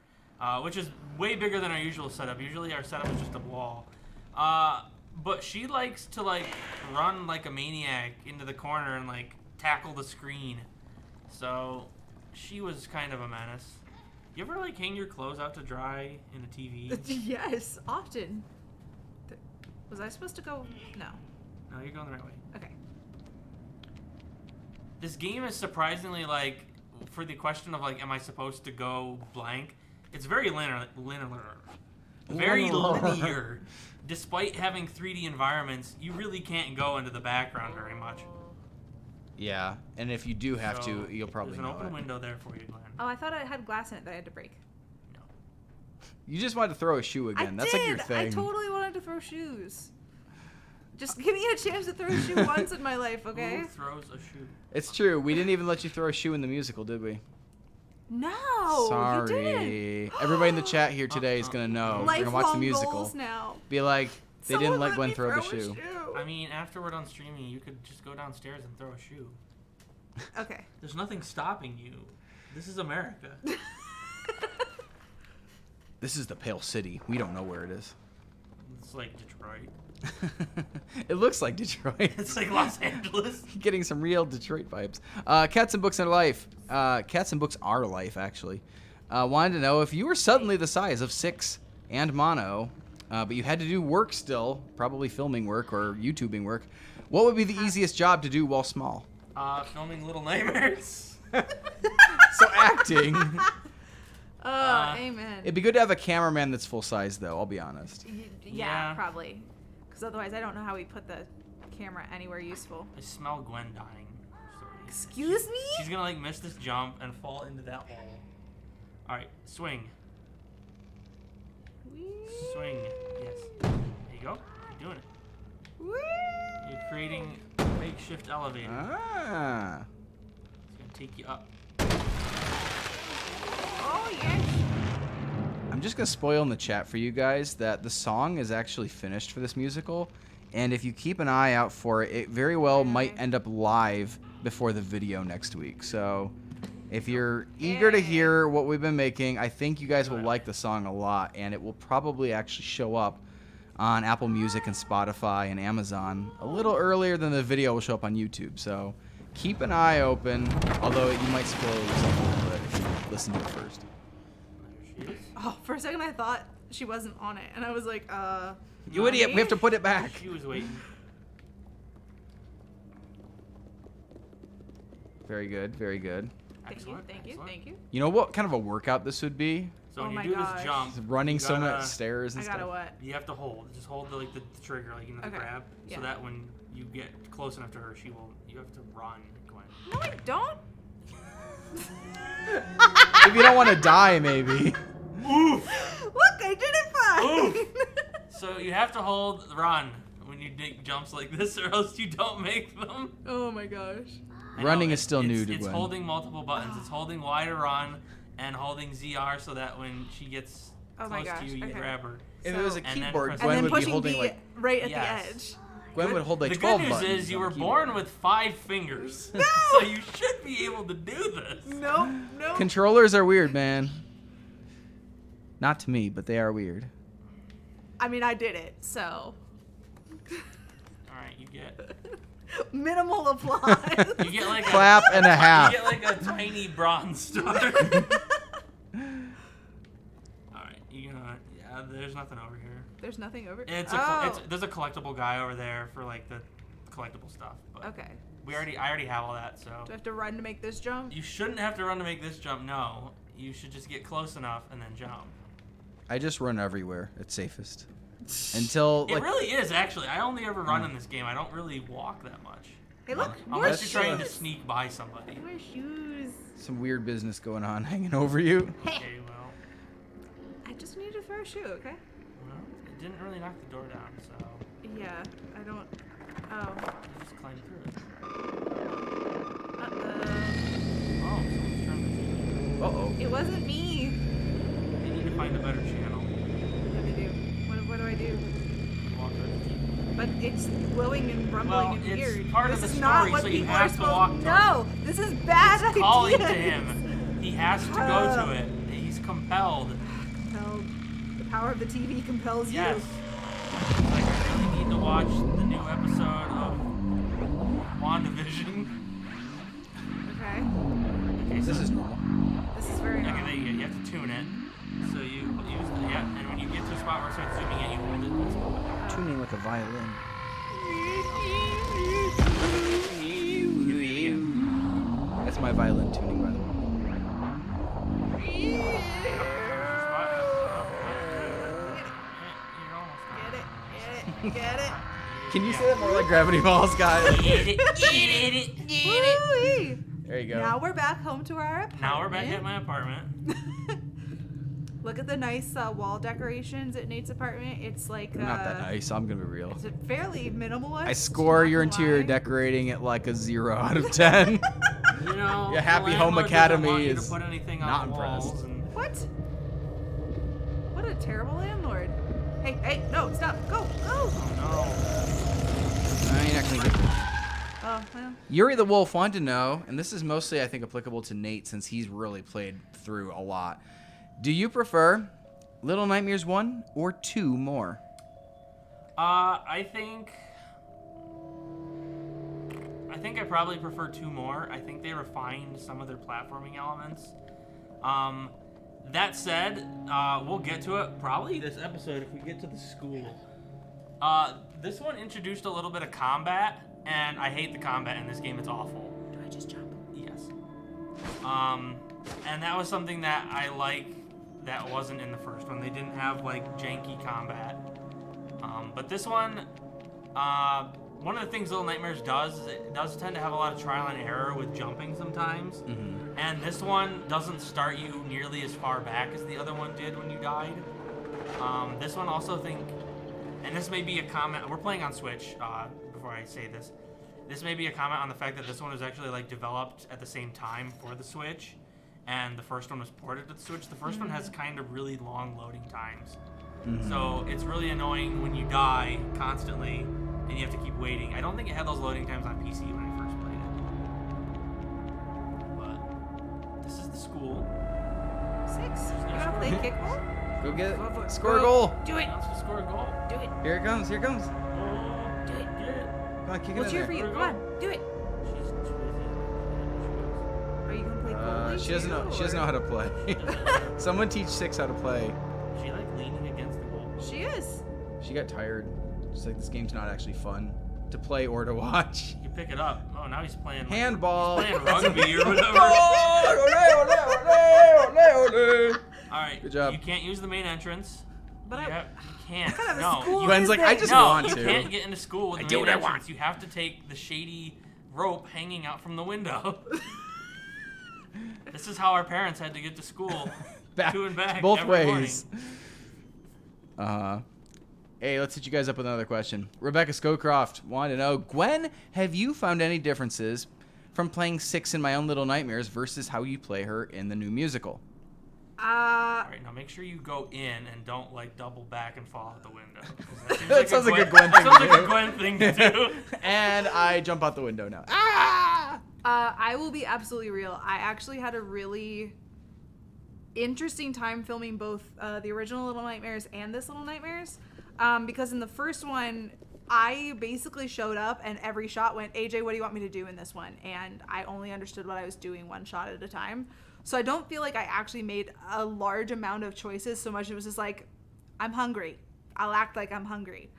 which is way bigger than our usual setup. Usually our setup is just a wall. But she likes to like run like a maniac into the corner and like tackle the screen. So she was kind of a menace. You ever like hang your clothes out to dry in a TV? Yes, often. Was I supposed to go? No. No, you're going the right way. Okay. This game is surprisingly like, for the question of like, am I supposed to go blank? It's very linear. Very linear. Despite having 3D environments, you really can't go into the background very much. Yeah, and if you do have So, to, you'll probably There's an know open it. window there for you, Glenn. Oh, I thought I had glass in it that I had to break. No. You just wanted to throw a shoe again. I That's did. like your thing. I totally wanted to throw shoes. Just give me a chance to throw a shoe once in my life, okay? Who throws a shoe? It's true. We didn't even let you throw a shoe in the musical, did we? No, you didn't. Sorry. Everybody in the chat here today is gonna know. We're gonna watch the Lifelong musical. goals now. Be like, they Someone didn't let me Gwen throw the a shoe. I mean, after we're done streaming, you could just go downstairs and throw a shoe. Okay. There's nothing stopping you. This is America. This is the Pale City. We don't know where it is. It's like Detroit. It looks like Detroit. It's like Los Angeles. Getting some real Detroit vibes. Cats and Books are life. Cats and Books are life, actually. Wanted to know if you were suddenly the size of 6 and mono, but you had to do work still, probably filming work or YouTubing work, what would be the easiest job to do while small? Filming Little Nightmares. So acting. Amen. It'd be good to have a cameraman that's full size, though, I'll be honest. Yeah, probably. Because otherwise, I don't know how we put the camera anywhere useful. I smell Gwen dying. So Excuse me? she's gonna like miss this jump and fall into that hole. All right, swing. Swing. Yes. There you go. You're doing it. Whee! You're creating a makeshift elevator. Ah. It's gonna take you up. Oh, yes. I'm just going to spoil in the chat for you guys that the song is actually finished for this musical. And if you keep an eye out for it, it very well might end up live before the video next week. So if you're eager to hear what we've been making, I think you guys will like the song a lot. And it will probably actually show up on Apple Music and Spotify and Amazon a little earlier than the video will show up on YouTube. So keep an eye open, although you might spoil yourself a little bit if you listen to it first. There she is. Oh, for a second I thought she wasn't on it, and I was like, You idiot, we have to put it back. She was waiting. Very good, very good. Excellent. Thank you, excellent. thank you. You know what kind of a workout this would be? So Oh when my you do gosh. this jump, Running you so gotta- much stairs and I stuff. gotta what? You have to hold. Just hold the the trigger, like the Okay. grab, Yeah. so that when you get close enough to her, she will. You have to run, Gwen. No, I don't. If you don't want to die, maybe. Oof. Look, I did it fine. So you have to hold run when you make jumps like this, or else you don't make them. Oh my gosh. I know, Running is still new to It's Gwen. holding multiple buttons. It's holding Y to run and holding ZR so that when she gets Oh my close to gosh, you, you okay. grab her. If it was a And then keyboard, press- And Gwen then would be pushing holding B like right at Yes. the edge. Gwen would hold like the 12 good news buttons. is you on were the keyboard. born with 5 fingers, so you should be able to do this. Nope, nope. Controllers are weird, man. Not to me, but they are weird. I mean, I did it, so. All right, you get Minimal applause. you get like Clap and a half. You get like a tiny bronze star. All right, you gonna there's nothing over here. There's nothing over. There's a collectible guy over there for like the collectible stuff. But Okay. I already have all that, so Do I have to run to make this jump? you shouldn't have to run to make this jump. No, you should just get close enough and then jump. I just run everywhere. It's safest. Until It like really is actually. I only ever run in this game. I don't really walk that much. Hey, look, more Unless shoes. you're trying to sneak by somebody. More shoes. some weird business going on hanging over you. Okay, well, I just need to throw a shoe, okay? it didn't really knock the door down, so Yeah, I don't. Oh. you just climb through it. Uh-oh. Oh, someone's turned the TV. Uh-oh. It wasn't me. They need to find a better channel. What do I do? What do I do? Walk over the TV. But it's glowing and rumbling Well, and it's weird. part of this the is not story, what so you people have are to supposed walk to. towards No, this is bad It's calling to ideas. him. He has to go to it. He's compelled. Compelled. The power of the TV compels Yes. you. Like, I really need to watch the new episode of WandaVision. Okay. Okay, This so is normal. This is very okay, normal. there you go. You have to tune it. So you use the and when you get to a spot where it starts zooming in, you hold it. Tuning like a violin. That's my violin tuning, by the way. You're almost Get it, get it. Can you say that more like Gravity Falls, guys? Woo-wee. There you go. Now we're back home to our apartment. Now we're back at my apartment. Look at the nice wall decorations at Nate's apartment. It's like They're not that nice. I'm gonna be real. It's a fairly minimalist. I score not your gonna interior lie. decorating at like a 0 out of 10. You know, Yeah, Happy the Home landlord doesn't Academy want you to is put anything not on the impressed. walls and- What? What a terrible landlord. Hey, no, stop. Go. Oh I ain't actually get this. Oh, well. Yuri the Wolf wanted to know, and this is mostly, I think, applicable to Nate since he's really played through a lot. Do you prefer Little Nightmares 1 or 2 more? I think I probably prefer 2 more. I think they refined some of their platforming elements. That said, we'll get to it probably this episode if we get to the school. This one introduced a little bit of combat, and I hate the combat in this game. It's awful. Do I just jump? Yes. And that was something that I like that wasn't in the first one. They didn't have like janky combat. But this one, one of the things Little Nightmares does is it does tend to have a lot of trial and error with jumping sometimes. Mm-hmm. And this one doesn't start you nearly as far back as the other one did when you died. This one also and this may be a comment, we're playing on Switch, before I say this. This may be a comment on the fact that this one was actually like developed at the same time for the Switch, and the first one was ported to the Switch. The first one has kind of really long loading times. Mm-hmm. So it's really annoying when you die constantly and you have to keep waiting. I don't think it had those loading times on PC when I first played it. But this is the school. 6. You wanna play kickball? Go get it. Go for it. Score a Go. goal. Do it. Wants to score a goal. Do it. Here it comes. Here it comes. Oh, Do it. get it. Come on, kick it We'll in cheer there. for you. Here we Come go. on. Do it. She's too busy. Are you gonna play goalie? She doesn't know. She doesn't know how to play. Someone teach 6 how to play. Is she like leaning against the goal? She is. She got tired. She's like, this game's not actually fun to play or to watch. You pick it up. Oh, now he's playing. Like, Handball. He's playing rugby or whatever. All right. Good job. You can't use the main entrance. But you I can't. kind of a No. school You, Gwen's like, I just no, want you to. can't get into school with I the do main what I entrance. want. You have to take the shady rope hanging out from the window. This is how our parents had to get to school. To and back both every ways. Hey, let's hit you guys up with another question. Rebecca Scowcroft wanted to know, Gwen, have you found any differences from playing 6 in My Own Little Nightmares versus how you play her in the new musical? All right, now make sure you go in and don't like double back and fall out the window. 'Cause seems That sounds like a Gwen that thing sounds to like do. a Gwen thing to do. And I jump out the window now. Ah! I will be absolutely real. I actually had a really interesting time filming both the original Little Nightmares and this Little Nightmares. Because in the first one, I basically showed up and every shot went, AJ, what do you want me to do in this one? And I only understood what I was doing one shot at a time. So I don't feel like I actually made a large amount of choices so much. It was just like, I'm hungry. I'll act like I'm hungry.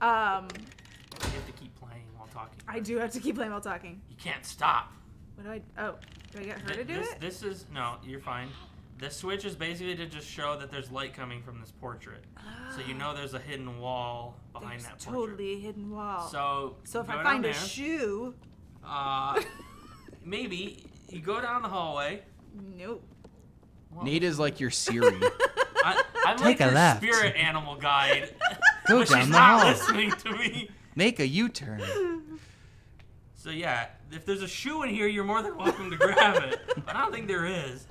You have to keep playing while talking. I do have to keep playing while talking. You can't stop. What do I get her to do it? This is no, you're fine. The switch is basically to just show that there's light coming from this portrait, so you know there's a hidden wall behind There's that portrait. totally a hidden wall. So if I go find down a shoe, there. Maybe you go down the hallway. nope. Well, Nate is like your Siri. I'm Take like a your left. spirit animal guide. Go but down she's the not hall. listening to me. Make a U-turn. So yeah, if there's a shoe in here, you're more than welcome to grab it. But I don't think there is.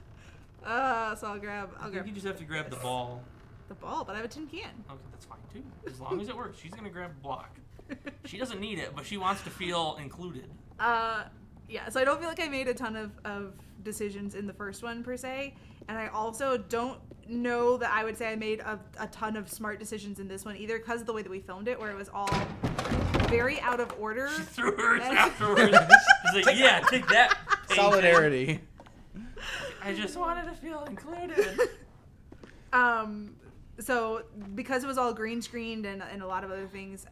So I'll I grab think you just have to grab the ball. the ball, but I have a tin can. Okay, that's fine too. As long as it works. She's gonna grab the block. She doesn't need it, but she wants to feel included. Yeah, so I don't feel like I made a ton of decisions in the first one per se, and I also don't know that I would say I made a ton of smart decisions in this one either, because of the way that we filmed it, where it was all very out of order. She threw hers afterwards. She's like, yeah, take that. Payton. Solidarity. I just wanted to feel included. So because it was all green screened and a lot of other things,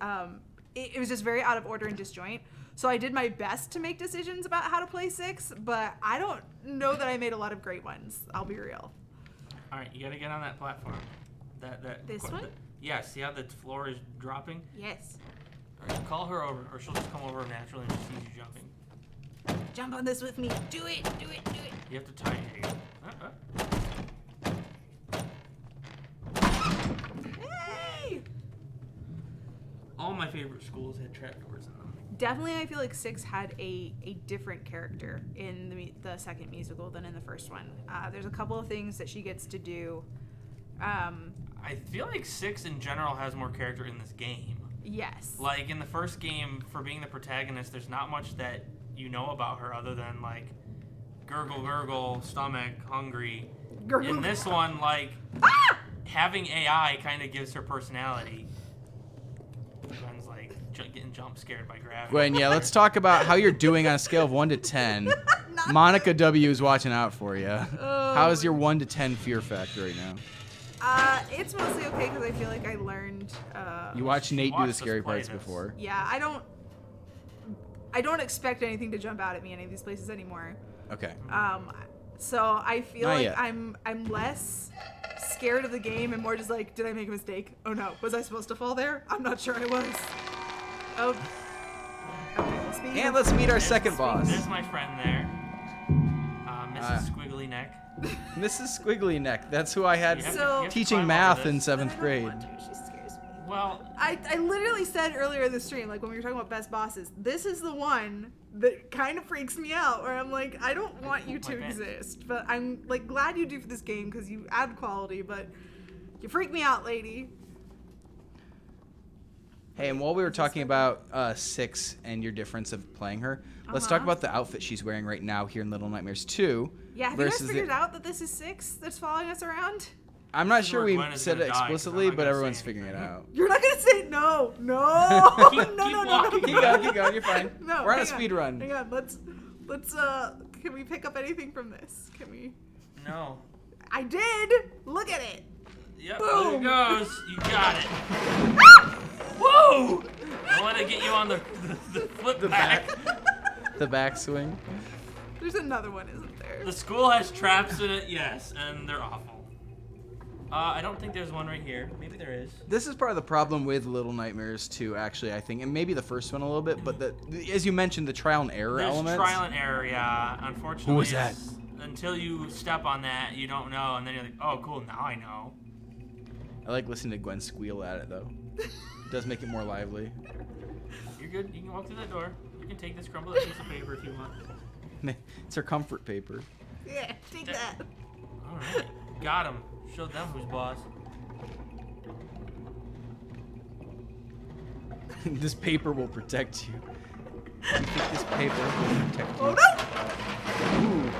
it was just very out of order and disjoint. So I did my best to make decisions about how to play 6, but I don't know that I made a lot of great ones. I'll be real. All right, you gotta get on that platform. This one? Yeah. See how the floor is dropping? Yes. All right, call her over, or she'll just come over naturally and she sees you jumping. Jump on this with me. Do it. Do it. Do it. You have to tie it. Hey! All my favorite schools had trapdoors in them. definitely I feel like 6 had a different character in the second musical than in the first one. There's a couple of things that she gets to do. I feel like 6 in general has more character in this game. Yes. Like in the first game, for being the protagonist, there's not much that you know about her other than like gurgle, gurgle, stomach, hungry. Gurgle. In this one, like having AI kind of gives her personality. Gwen's like getting jump scared by gravity. Gwen, yeah, let's talk about how you're doing on a scale of 1 to 10. Monica W is watching out for you. How is your 1 to 10 fear factor right now? It's mostly okay because I feel like I learned. You watched Nate do the watched us scary play parts this. before. Yeah, I don't expect anything to jump out at me in any of these places anymore. Okay. So I feel Not like yet. I'm less scared of the game and more just like, did I make a mistake? Oh no, was I supposed to fall there? I'm not sure I was. Oh. Okay, well, speaking And of- let's meet our second boss. There's my friend there, Mrs. Squiggly Neck. Mrs. Squiggly Neck. That's who I had You have to- So- you have to teaching climb math over in this. 7th grade. I don't want to. She scares me. Well, I literally said earlier in the stream, like when we were talking about best bosses, this is the one that kind of freaks me out, where I'm like, I don't want you to My bad. exist, but I'm like glad you do for this game because you add quality, but you freak me out, lady. Hey, and while we were talking about 6 and your difference of playing her, let's talk about the outfit she's wearing right now here in Little Nightmares 2. Yeah, have you guys versus figured out that this is 6 that's following us around? I'm not This is sure where we Gwen is said gonna it die, 'cause I'm explicitly, not but gonna everyone's say figuring it anything. out. You're not gonna say no, no, Keep no, no, no, walking. no. Keep going, keep going. You're fine. No, We're on a hang speed run. Hang on, let's. Can we pick up anything from this? Can we? no. I did. Look at it. Yep, Boom. there it goes. You got it. Whoa! Don't let it get you on the flip back. The backswing. There's another one, isn't there? The school has traps in it, yes, and they're awful. I don't think there's one right here. Maybe there is. This is part of the problem with Little Nightmares 2, actually, I think, and maybe the first one a little bit, but as you mentioned, the trial and error There's elements. trial and error, yeah. Unfortunately, Who was that? Until you step on that, you don't know, and then you're like, oh, cool, now I know. I like listening to Gwen squeal at it, though. It does make it more lively. You're good. You can walk through that door. You can take this crumbled piece of paper if you want. It's her comfort paper. Yeah, take that. All right, got him. Showed them who's boss. This paper will protect you. You think this paper will protect you? Oh no! Ooh.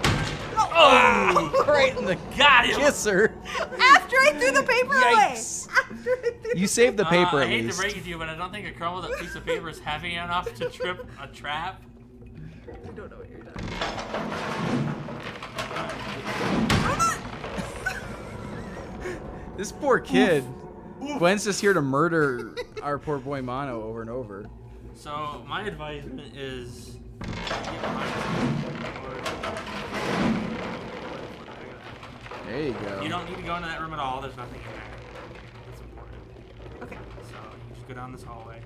Oh! Right in the Got him. kisser. After I threw the paper Yikes. away. After I threw You saved the paper I at hate least. to break it to you, but I don't think a crumbled up piece of paper is heavy enough to trip a trap. I don't know what you're doing. I'm not. This poor kid. Gwen's just here to murder our poor boy Mono over and over. So my advisement is There you go. you don't need to go into that room at all. There's nothing in there. That's important. Okay. So you just go down this hallway.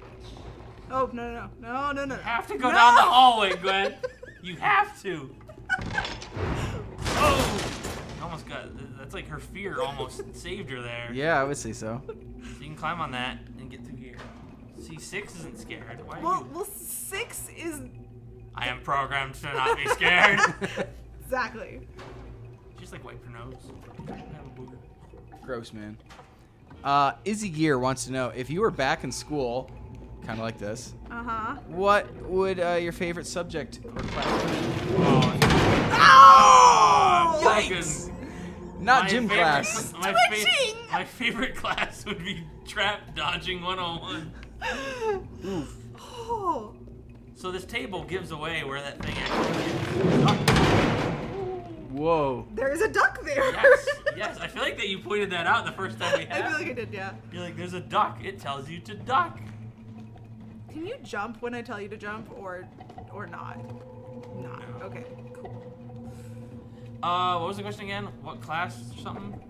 Oh no. You have to go No! down the hallway, Gwen. You have to. Oh! You almost got. That's like her fear almost saved her there. Yeah, I would say so. So you can climb on that and get through here. See, 6 isn't scared. Why are you? Well, 6 is I am programmed to not be scared. exactly. Just like wipe her nose. I have a booger. Gross, man. Izzy Gear wants to know, if you were back in school, kind of like this, what would your favorite subject or class be? Oh! Yikes! Not gym class. My favorite class would be Trap Dodging 101. Oh. So this table gives away where that thing actually is. Whoa. There is a duck there. Yes. I feel like that you pointed that out the first time we had. I feel like I did, yeah. You're like, there's a duck. It tells you to duck. Can you jump when I tell you to jump, or not? Not. No. Okay. Cool. What was the question again? What class or something?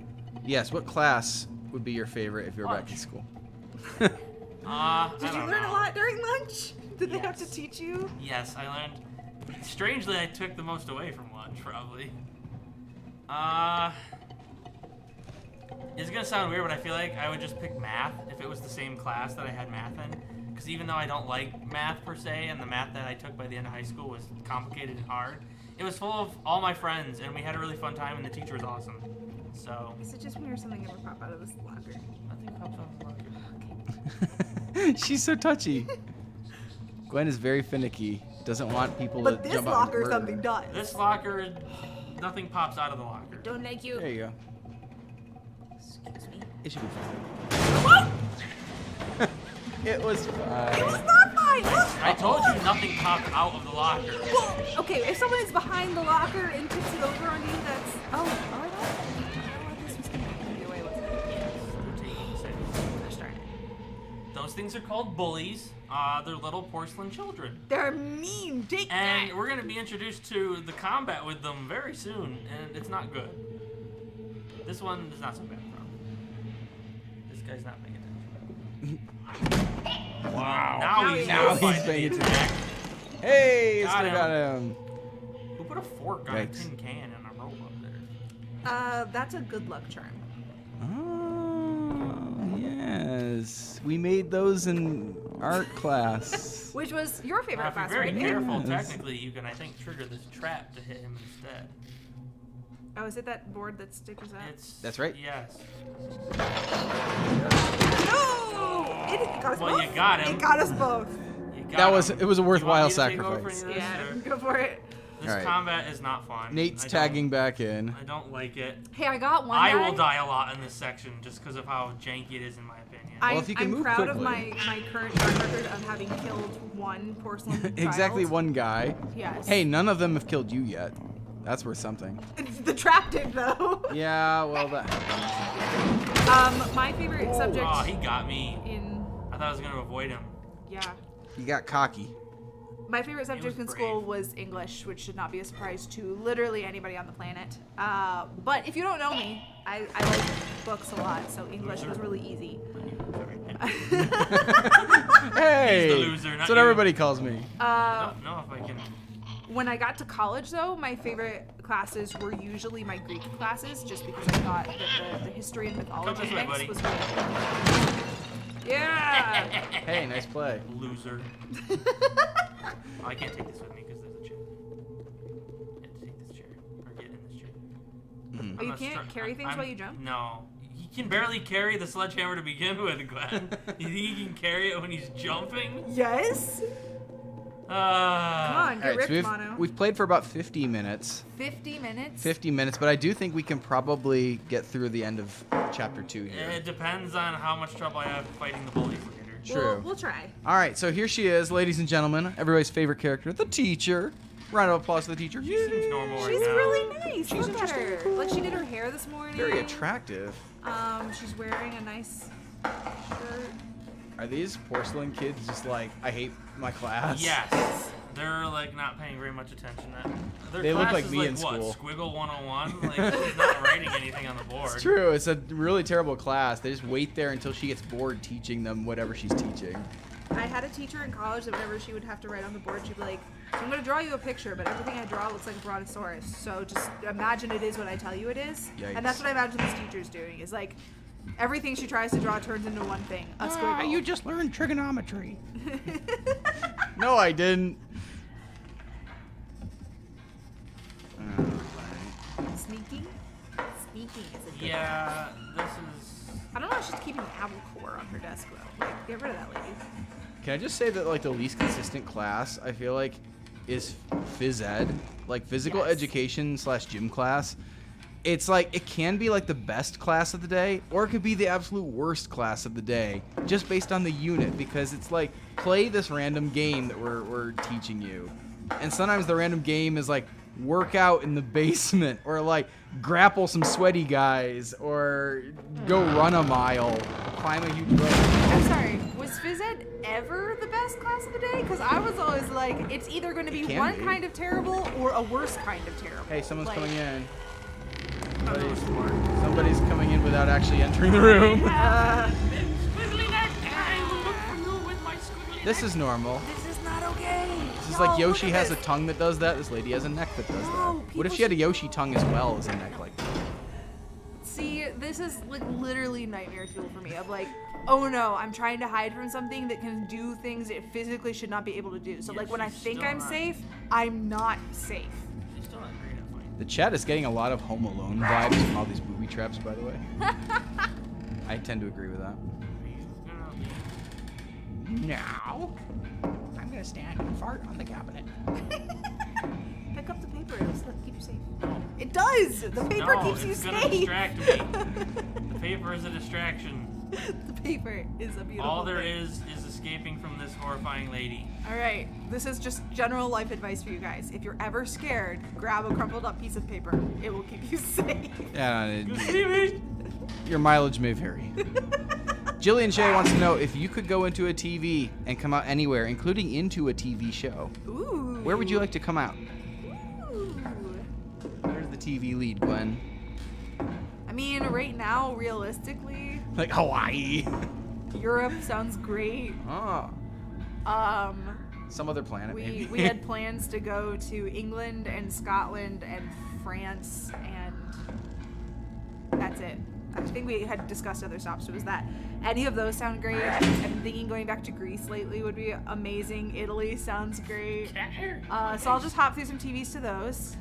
Yes, what class would be your favorite if you were back in Lunch. school? Did I you don't learn know. a lot during lunch? Did they have to Yes. teach you? Yes, I learned. Strangely, I took the most away from lunch, probably. It's gonna sound weird, but I feel like I would just pick math if it was the same class that I had math in. because even though I don't like math per se, and the math that I took by the end of high school was complicated and hard, it was full of all my friends, and we had a really fun time, and the teacher was awesome. So. Is it just me or something ever pop out of this locker? Nothing pops off the locker. She's so touchy. Gwen is very finicky. Doesn't want people to jump out and murder her. does. This locker, nothing pops out of the locker. Don't like you. There you go. Excuse me. It should be fine. It was fine. It was not mine. Look. I told you nothing popped out of the locker. Well, okay, if someone is behind the locker and tips it over on you, that's... Oh, I thought this was going to be away with it. Yes, we're taking the same. Gosh darn it. Those things are called bullies. They're little porcelain children. They're mean. Take And that. we're going to be introduced to the combat with them very soon, and it's not good. This one is not so bad, though. This guy's not paying attention. Wow. Now he's paying attention. Hey, it's Got gonna him. got him. Who put a fork on a Yikes. tin can and a rope up there? That's a good luck charm. Oh, yes. We made those in art class. Which was your favorite Now, if you're class, very right? careful, Yes. technically, you can, I think, trigger this trap to hit him instead. Oh, is it that board that stickers out? It's That's right. Yes. No! It got us Well, both. you got him. It got us both. You got That was him. it was a You want worthwhile me to take over sacrifice. any of this, Yeah, or- go for it. This All right. combat is not fun. Nate's I don't- tagging back in. I don't like it. Hey, I got one I guy. will die a lot in this section just because of how janky it is, in my opinion. Well, if you can I'm move proud of quickly. my current track record of having killed one porcelain Exactly child. one guy. Yes. Hey, none of them have killed you yet. That's worth something. The trap did though. Yeah, well that. My favorite subject Oh, he got me. in I thought I was going to avoid him. You got cocky. my favorite subject in was school brave. was English, which should not be a surprise to literally anybody on the planet. But if you don't know me, I like books a lot, so English was really easy. Hey, He's the loser, not that's what you. everybody calls me. I don't know if I can. When I got to college, though, my favorite classes were usually my Greek classes, just because I thought that the history and mythology this way, mix buddy. was really cool. Yeah! Hey, nice play. Loser. I can't take this with me because there's a chair. I have to take this chair. Or get in this chair. Oh, I'm you not can't stru- carry things I'm- while you jump? No. He can barely carry the sledgehammer to begin with, Gwen. You think he can carry it when he's jumping? Yes! Come on, get All right, ripped, so Mono. we've played for about 50 minutes. 50 minutes? 50 minutes, but I do think we can probably get through the end of chapter 2 here. It depends on how much trouble I have fighting the bullies later. True. We'll try. All right, so here she is, ladies and gentlemen, everybody's favorite character, the teacher. Round of applause for the teacher. She seems normal right She's now. really nice. She's Look at her. interesting. Like, she did her hair this morning. Very attractive. She's wearing a nice shirt. Are these porcelain kids just like, I hate my class? Yes. They're like not paying very much attention. Their They look class like is me like, in what, school. Squiggle 101? Like she's not writing anything on the board. It's true. It's a really terrible class. They just wait there until she gets bored teaching them whatever she's teaching. I had a teacher in college that whenever she would have to write on the board, she'd be like, so I'm going to draw you a picture, but everything I draw looks like a brontosaurus. So just imagine it is what I tell you it is. Yikes. And that's what I imagine this teacher's doing, is like, everything she tries to draw turns into one thing, a squiggle. You just learned trigonometry. No, I didn't. Sneaking? Sneaking is a good Yeah, this is. I don't know if she's keeping an apple core on her desk, though. Like, get rid of that lady. Can I just say that like the least consistent class I feel like is phys ed, like physical Yes. education / gym class. It's like it can be like the best class of the day, or it could be the absolute worst class of the day, just based on the unit. Because it's like play this random game that we're teaching you, and sometimes the random game is like work out in the basement, or like grapple some sweaty guys, or go run a mile, climb a huge rope. I'm sorry, was phys ed ever the best class of the day? Because I was always like, it's either going to be can one be. kind of terrible or a worse kind of terrible. Hey, someone's Like, coming in. I don't know what's more. Somebody's coming in without actually entering the room. Squiggly neck! I will look for you with my squiggly This neck. is normal. This is not okay. This is like Yoshi has a tongue that does that. This lady has a neck that does that. No, What if people she had a Yoshi tongue as well as a neck like that? See, this is like literally nightmare fuel for me. Of like, oh no, I'm trying to hide from something that can do things it physically should not be able to do. So Yeah, like when I she's think still I'm not- safe, I'm not safe. She's still not great at fighting. The chat is getting a lot of Home Alone vibes from all these booby traps, by the way. I tend to agree with that. Now, I'm gonna stand and fart on the cabinet. Pick up the paper. It'll keep you safe. It does. The paper keeps you it's gonna safe. distract me. The paper is a distraction. The paper is a beautiful All there thing. is escaping from this horrifying lady. All right, this is just general life advice for you guys. If you're ever scared, grab a crumpled up piece of paper. It will keep you safe. Yeah, You see me? your mileage may vary. Jillian Shea wants to know if you could go into a TV and come out anywhere, including into a TV show. Ooh. Where would you like to come out? Ooh. Where's the TV lead, Gwen? I mean, right now, realistically, Like Hawaii. Europe sounds great. Oh, some other planet, maybe. We had plans to go to England and Scotland and France, and that's it. I think we had discussed other stops. So it was that. Any of those sound great. I'm thinking going back to Greece lately would be amazing. Italy sounds great. So I'll just hop through some TVs to those.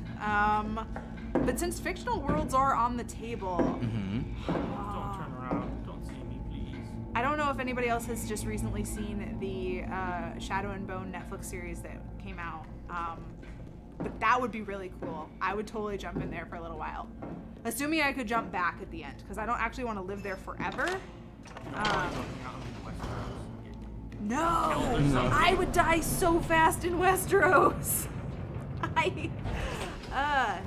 But since fictional worlds are on the table, Mm-hmm. Don't turn around. Don't see me, please. I don't know if anybody else has just recently seen the Shadow and Bone Netflix series that came out. But that would be really cool. I would totally jump in there for a little while. Assuming I could jump back at the end, because I don't actually want to live there forever. No! No. I would die so fast in Westeros!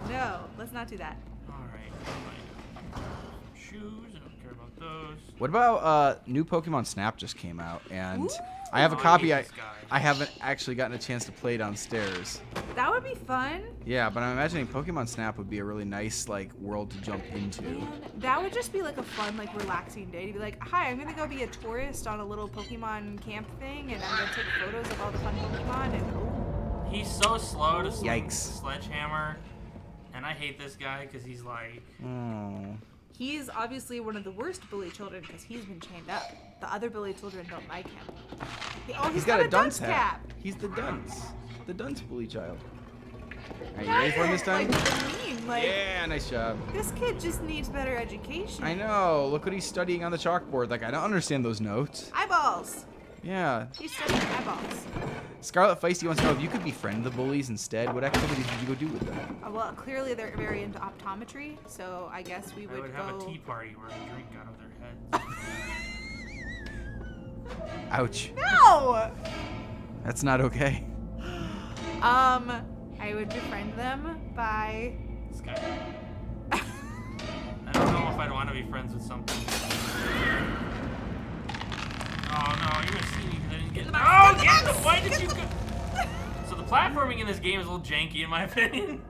No. Let's not do that. Alright. Shoes. I don't care about those. What about new Pokemon Snap just came out, and Ooh. I have a Oh, I copy. hate I this guy. I haven't actually gotten a chance to play downstairs. That would be fun. Yeah, but I'm imagining Pokemon Snap would be a really nice like world to jump into. Man, that would just be like a fun, like relaxing day to be like, hi, I'm gonna go be a tourist on a little Pokemon camp thing, and I'm gonna take photos of all the fun Pokemon, and He's so slow to swing Yikes. Sledgehammer, and I hate this guy because he's like, Oh. he's obviously one of the worst bully children because he's been chained up. The other bully children don't like him. He's got a dunce dunce cap. hat. He's the dunce. The dunce bully child. Are you ready for him this time? Like, mean. Like, Yeah, nice job. this kid just needs better education. I know. Look what he's studying on the chalkboard. Like, I don't understand those notes. Eyeballs. Yeah. He's studying eyeballs. Scarlet Feisty wants to know if you could befriend the bullies instead. What activities would you go do with them? Well, clearly they're very into optometry, so I guess we I would would go. have a tea party where I drink out of their heads. Ouch. No. That's not okay. I would befriend them by. This guy. I don't know if I'd want to be friends with something. Oh no, you're gonna see me because I didn't get. Oh, get the! Why did you go? So the platforming in this game is a little janky, in my opinion.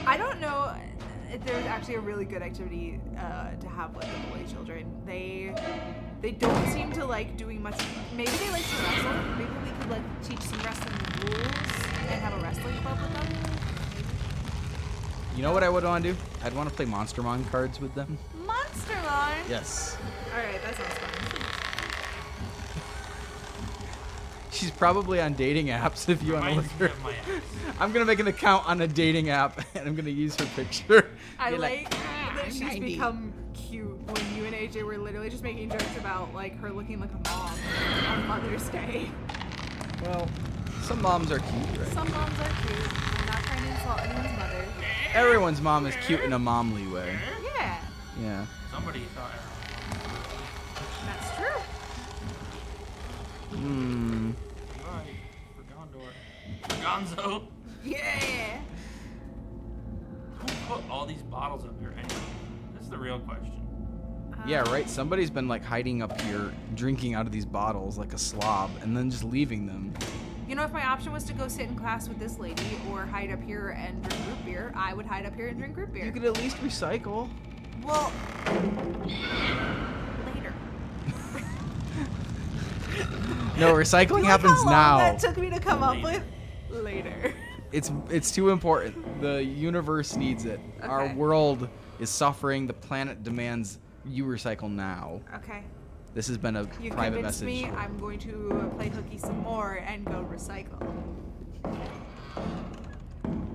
I don't know if there's actually a really good activity to have with the bully children. They don't seem to like doing much. Maybe they like to wrestle. Maybe we could like teach some wrestling rules and have a wrestling club with them. You know what I would want to do? I'd want to play Monstermon cards with them. Monster Line. Yes. All right, that sounds fun. She's probably on dating apps if you want to look Reminds me her. of my ex. I'm going to make an account on a dating app and I'm going to use her picture. I Be like "Ah, that she's 90." become cute when you and AJ were literally just making jokes about like her looking like a mom on Mother's Day. Well, some moms are cute, right? Some moms are cute. I'm not trying to insult anyone's mother. Everyone's mom is cute in a momly way. Yeah, Yeah. Somebody thought. that's true. Hmm. Right. For Gondor. For Gonzo. Yeah. Who put all these bottles up here anyway? That's the real question. Yeah, right. Somebody's been like hiding up here, drinking out of these bottles like a slob, and then just leaving them. You know, if my option was to go sit in class with this lady or hide up here and drink root beer, I would hide up here and drink root beer. You could at least recycle. Well, later. No, recycling You like happens how long now. that took me to come up with later. It's too important. The universe needs it. Our Okay. world is suffering. The planet demands you recycle now. Okay. This has been a You private convinced message. me. I'm going to play hooky some more and go recycle.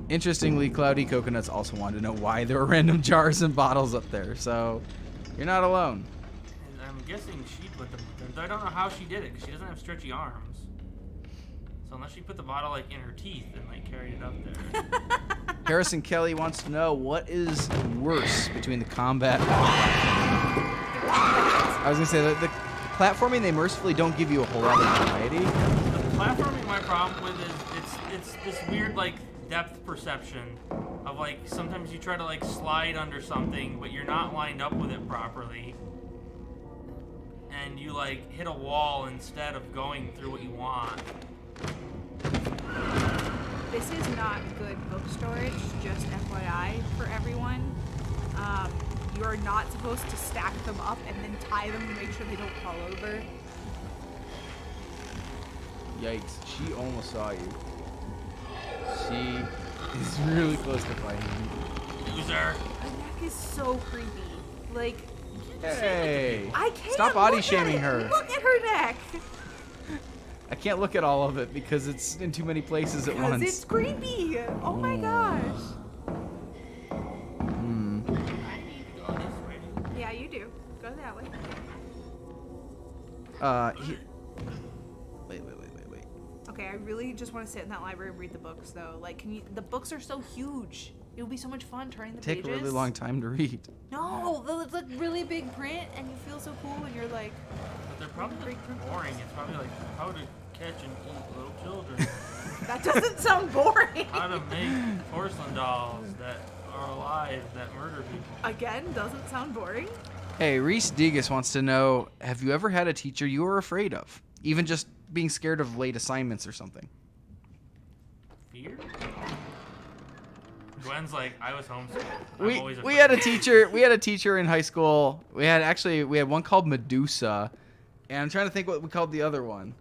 Interestingly, Cloudy Coconuts also wanted to know why there were random jars and bottles up there. So, you're not alone. And I'm guessing she put them. I don't know how she did it because she doesn't have stretchy arms. So unless she put the bottle like in her teeth and like carried it up there. Harrison Kelly wants to know what is worse between the combat. I was gonna say the platforming, they mercifully don't give you a whole lot of variety. The platforming, my problem with is it's this weird like depth perception of like sometimes you try to like slide under something but you're not lined up with it properly. And you like hit a wall instead of going through what you want. This is not good book storage, just FYI for everyone. You are not supposed to stack them up and then tie them to make sure they don't fall over. Yikes, she almost saw you. She is really close to fighting you. Loser. Her neck is so creepy. Like, Hey! I can't Stop body look at shaming it. her. Look at her neck. I can't look at all of it because it's in too many places at Because once. it's creepy. Oh my gosh. Hmm. I need to go this way. Yeah, you do. Go that way. Wait. Okay, I really just want to sit in that library and read the books, though. Like, can you? The books are so huge. It would be so much fun turning the Take pages. a really long time to read. No, it's like really big print, and you feel so cool, and you're like, But they're probably boring. It's probably like how to catch and eat little children. that doesn't sound boring. How to make porcelain dolls that are alive that murder people. Again, doesn't sound boring. Hey, Reese Degas wants to know, have you ever had a teacher you were afraid of? Even just being scared of late assignments or something? Fear? Gwen's like, I was homeschooled. I'm always We afraid. had a teacher in high school. We had one called Medusa, and I'm trying to think what we called the other one.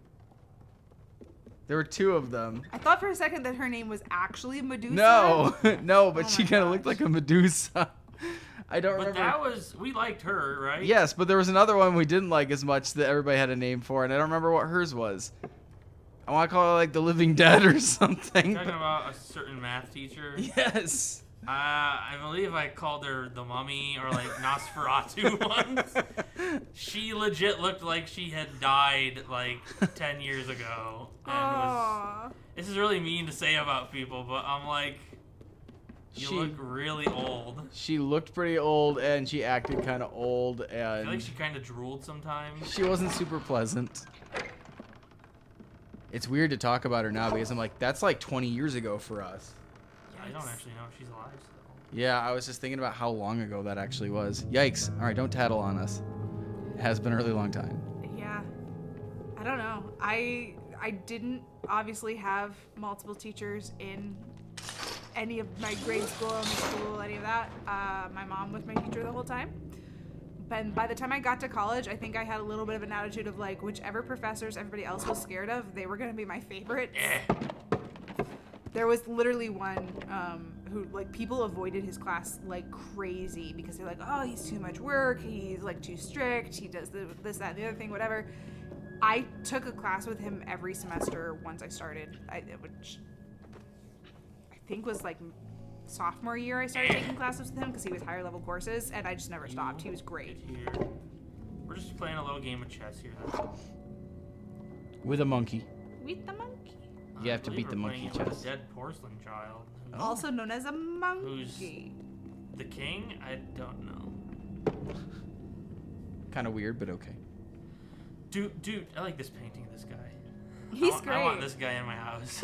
There were two of them. I thought for a second that her name was actually Medusa. No, no, but Oh she my kind of looked gosh. like a Medusa. I don't But remember. we liked her, right? Yes, but there was another one we didn't like as much that everybody had a name for, and I don't remember what hers was. I want to call it like the Living Dead or something. Talking about a certain math teacher. Yes. I believe I called her the Mummy or like Nosferatu once. She legit looked like she had died like 10 years ago. And Aww. this is really mean to say about people, but I'm like, you look really old. She looked pretty old, and she acted kind of old, I feel like and she kind of drooled sometimes. she wasn't super pleasant. It's weird to talk about her now because I'm like, that's like 20 years ago for us. I don't actually know if she's alive still. Yeah, I was just thinking about how long ago that actually was. Yikes. All right, don't tattle on us. It has been a really long time. Yeah. I don't know. I didn't obviously have multiple teachers in any of my grade school, elementary school, any of that. My mom was my teacher the whole time. But by the time I got to college, I think I had a little bit of an attitude of like, whichever professors everybody else was scared of, they were going to be my favorites. There was literally one who, like, people avoided his class like crazy because they're like, oh, he's too much work, he's like too strict, he does this, that, and the other thing, whatever. I took a class with him every semester once I started, which I think was like sophomore year I started taking classes with him because he was higher level courses, and I just never stopped. He was great. Here. We're just playing a little game of chess here. That's all. With a monkey. With the monkey. You have to I beat believe the we're monkey playing it with chess. a dead porcelain child. Who's Also known as a monkey. the king? I don't know. Kind of weird, but okay. Dude, I like this painting of this guy. He's I great. want this guy in my house.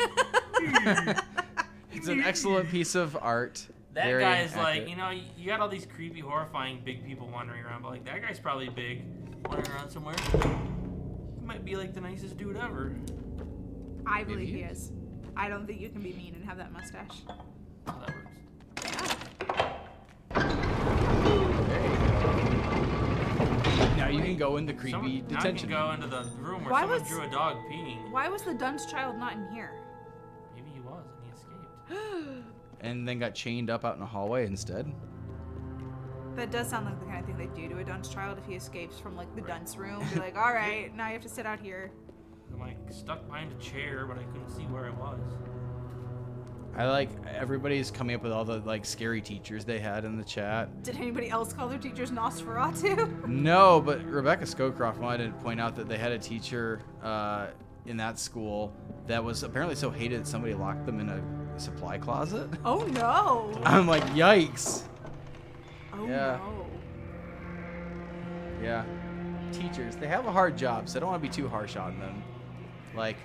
It's an excellent piece of art. That Very guy's like, accurate. you know, you got all these creepy, horrifying big people wandering around, but like that guy's probably big, wandering around somewhere. He might be like the nicest dude ever. I believe Maybe he he is. I don't think you can be mean and have that mustache. So that works. Now you can go in the creepy Now I detention. can go into the room where Why someone was- drew a dog peeing. Why was the dunce child not in here? Maybe he was, and he escaped. And then got chained up out in a hallway instead. That does sound like the kind of thing they do to a dunce child if he escapes from like the dunce room. Be like, all right, now you have to sit out here. I'm like stuck behind a chair, but I couldn't see where I was. I like everybody's coming up with all the like scary teachers they had in the chat. Did anybody else call their teachers Nosferatu? No, but Rebecca Scowcroft wanted to point out that they had a teacher in that school that was apparently so hated that somebody locked them in a supply closet. Oh no! I'm like, yikes. Oh Yeah. no! Yeah. Teachers, they have a hard job, so I don't want to be too harsh on them. Like,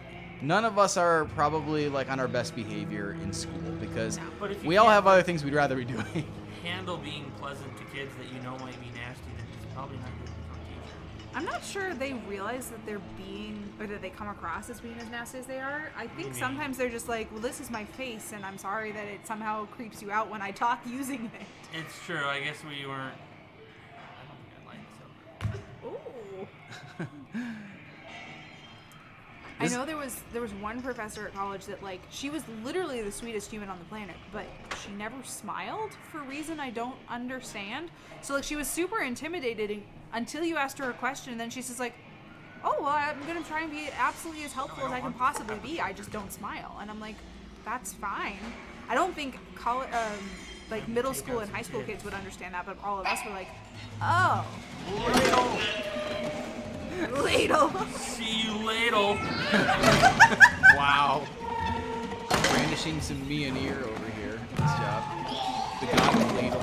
none of us are probably like on our best behavior in school because But if you we all can't, have other things we'd rather be doing. handle being pleasant to kids that you know might be nasty, then it's probably not good to become a teacher. I'm not sure they realize that they're being, or that they come across as being as nasty as they are. I think Maybe. sometimes they're just like, well, this is my face, and I'm sorry that it somehow creeps you out when I talk using it. It's true. I guess we weren't. I don't think I liked it. Ooh. I know there was one professor at college that like she was literally the sweetest human on the planet, but she never smiled for a reason I don't understand. So like she was super intimidated until you asked her a question, and then she says like, "Oh well, I'm gonna try and be absolutely as helpful as I can possibly be. I just don't smile." And I'm like, "That's fine." I don't think college, like middle school and high school kids would understand that, but all of us were like, "Oh, ladle." See you, ladle. Wow. Brandishing some Mjolnir over here. Nice job. The god of ladle.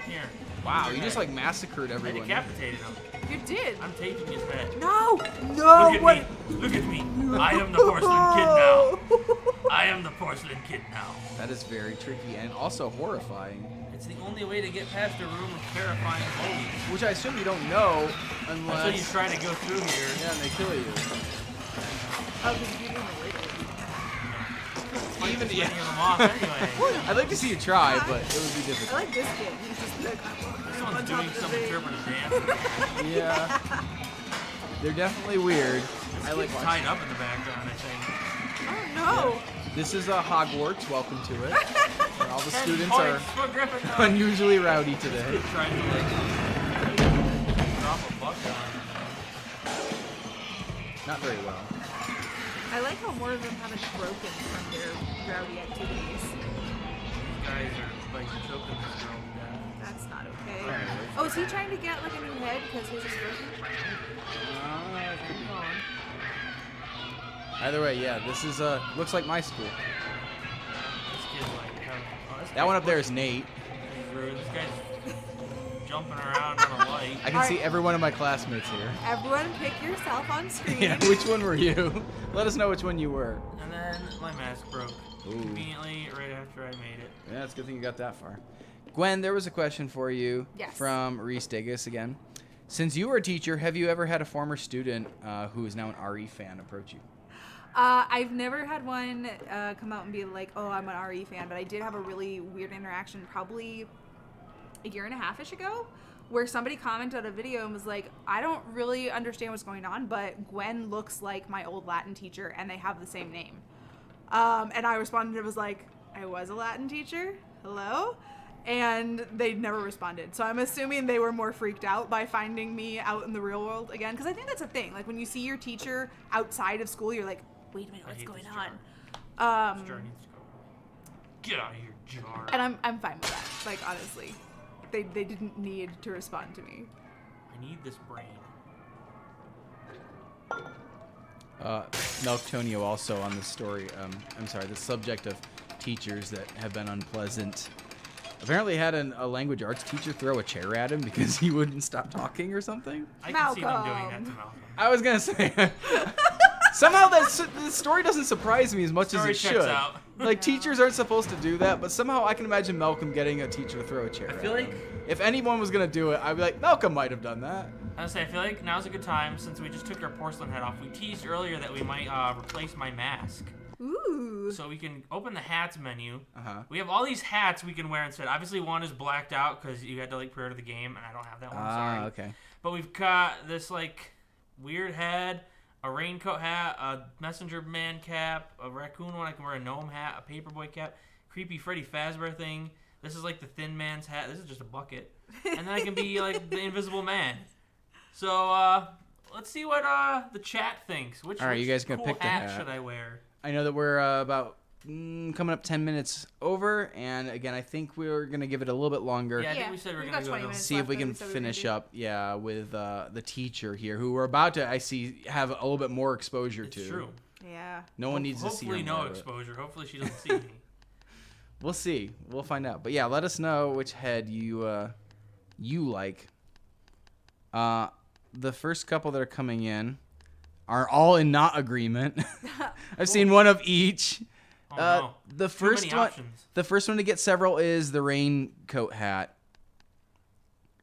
Here. Wow, you just like massacred I everyone. decapitated him. You did. I'm taking his head. No, Look no, at what? me. Look at me. I am the porcelain kid now. I am the porcelain kid now. That is very tricky and also horrifying. It's the only way to get past a room of terrifying bullies. Which I assume you don't know Until you unless... try to go through here. Yeah, and they kill you. Oh, because you're doing the ladle. Even Many of them off anyway. I'd like to see you try, but it would be I difficult. like this kid. He's just like, This one's doing some interpretive dance. Yeah. They're definitely weird. I like He's tied up in the background, I think. oh no. This is Hogwarts. Welcome to it. And all the 10 students are points for Gryffindor. unusually rowdy today. Trying to like drop a buck on him. Not very well. I like how more of them haven't broken from their rowdy activities. These guys are like choking this girl to death. That's not okay. Apparently. Oh, is he trying to get like a new head because his is broken? Either way, yeah, this is looks like my school. This kid's like, this That one up there is Nate. guy's rude. This guy's jumping around on a light. I can see every one of my classmates here. Everyone pick yourself on screen. Yeah, which one were you? Let us know which one you were. And then my mask broke Ooh. conveniently right after I made it. Yeah, it's a good thing you got that far. Gwen, there was a question for you Yes. from Reese Diggis again. Since you were a teacher, have you ever had a former student who is now an RE fan approach you? I've never had one come out and be like, oh, I'm an RE fan, but I did have a really weird interaction probably a year and a half-ish ago where somebody commented on a video and was like, I don't really understand what's going on, but Gwen looks like my old Latin teacher and they have the same name. And I responded, it was like, I was a Latin teacher? Hello? And they never responded. So I'm assuming they were more freaked out by finding me out in the real world again. Because I think that's a thing. Like when you see your teacher outside of school, you're like, wait a minute, I what's hate going this on? This jar needs to go. Get out of here, jar. And I'm fine with that. Like honestly, they didn't need to respond to me. I need this brain. Melktonio also on the story. I'm sorry, the subject of teachers that have been unpleasant. Apparently had a language arts teacher throw a chair at him because he wouldn't stop talking or something. I can see them doing that Malcolm. to Malcolm. I was gonna say somehow the story doesn't surprise me as much as Story it checks should. out. Like teachers aren't supposed to do that, but somehow I can imagine Malcolm getting a teacher to throw a chair. I at feel him. like if anyone was gonna do it, I'd be like Malcolm might have done that. I feel like now's a good time since we just took our porcelain head off. We teased earlier that we might replace my mask. Ooh. So we can open the hats menu. Uh-huh. We have all these hats we can wear instead. Obviously, one is blacked out because you had to like pre-order the game, and I don't have that one. Sorry. Okay. But we've got this like weird head. a raincoat hat, a messenger man cap, a raccoon one. I can wear a gnome hat, a paperboy cap, creepy Freddy Fazbear thing. This is like the Thin Man's hat. This is just a bucket. And then I can be like the Invisible Man. So let's see what the chat thinks. All right, you guys gonna cool pick the hat. should I wear? I know that we're about coming up 10 minutes over, and again, I think we're gonna give it a little bit longer. Yeah, I think we said we're We've gonna got go 20 to minutes. See if we left, can that's what we're gonna finish do. up, with the teacher here, who we're about to, I see, have a little bit more exposure It's to. true. Yeah. No one needs to see her Hopefully no more, but exposure. Hopefully she doesn't see me. We'll see. We'll find out. But yeah, let us know which head you like. The first couple that are coming in are all in not agreement. I've seen one of each. Oh no. The Too first many one, options. the first one to get several is the raincoat hat.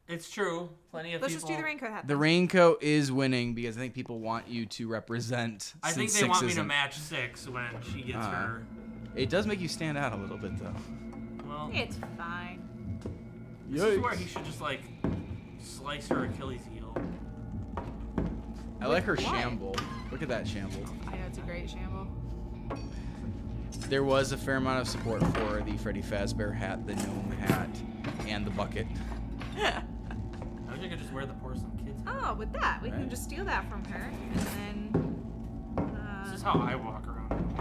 It's true. Plenty of Let's people. just do the raincoat hat. The then. raincoat is winning because I think people want you to represent. I think since they want me six to isn't- match 6 when she gets her. It does make you stand out a little bit, though. Well, It's fine. this is where he should just like slice her Achilles heel. I like her What? shamble. Look at that shamble. I know it's a great shamble. There was a fair amount of support for the Freddy Fazbear hat, the gnome hat, and the bucket. I wish I could just wear the porcelain kids. hat. Oh, with that, we Right. can just steal that from her, and then. This is how I walk around.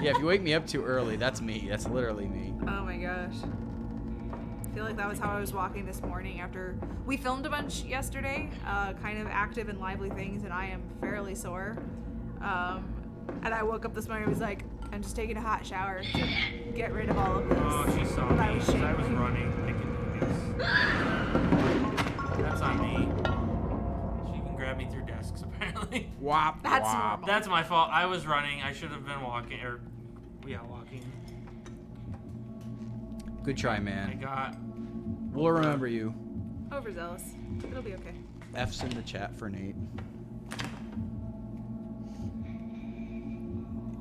Yeah, if you wake me up too early, that's me. That's literally me. Oh my gosh. I feel like that was how I was walking this morning after we filmed a bunch yesterday, kind of active and lively things, and I am fairly sore. And I woke up this morning and was like, I'm just taking a hot shower to get rid of all of this. Oh, she saw But me. I was 'Cause I was shaking. running. I can do this. That's on me. She can grab me through desks, apparently. Wop, That's wop. normal. That's my fault. I was running. I should have been walking. Walking. Good try, I man. got. We'll remember you. Overzealous. It'll be okay. F's in the chat for Nate.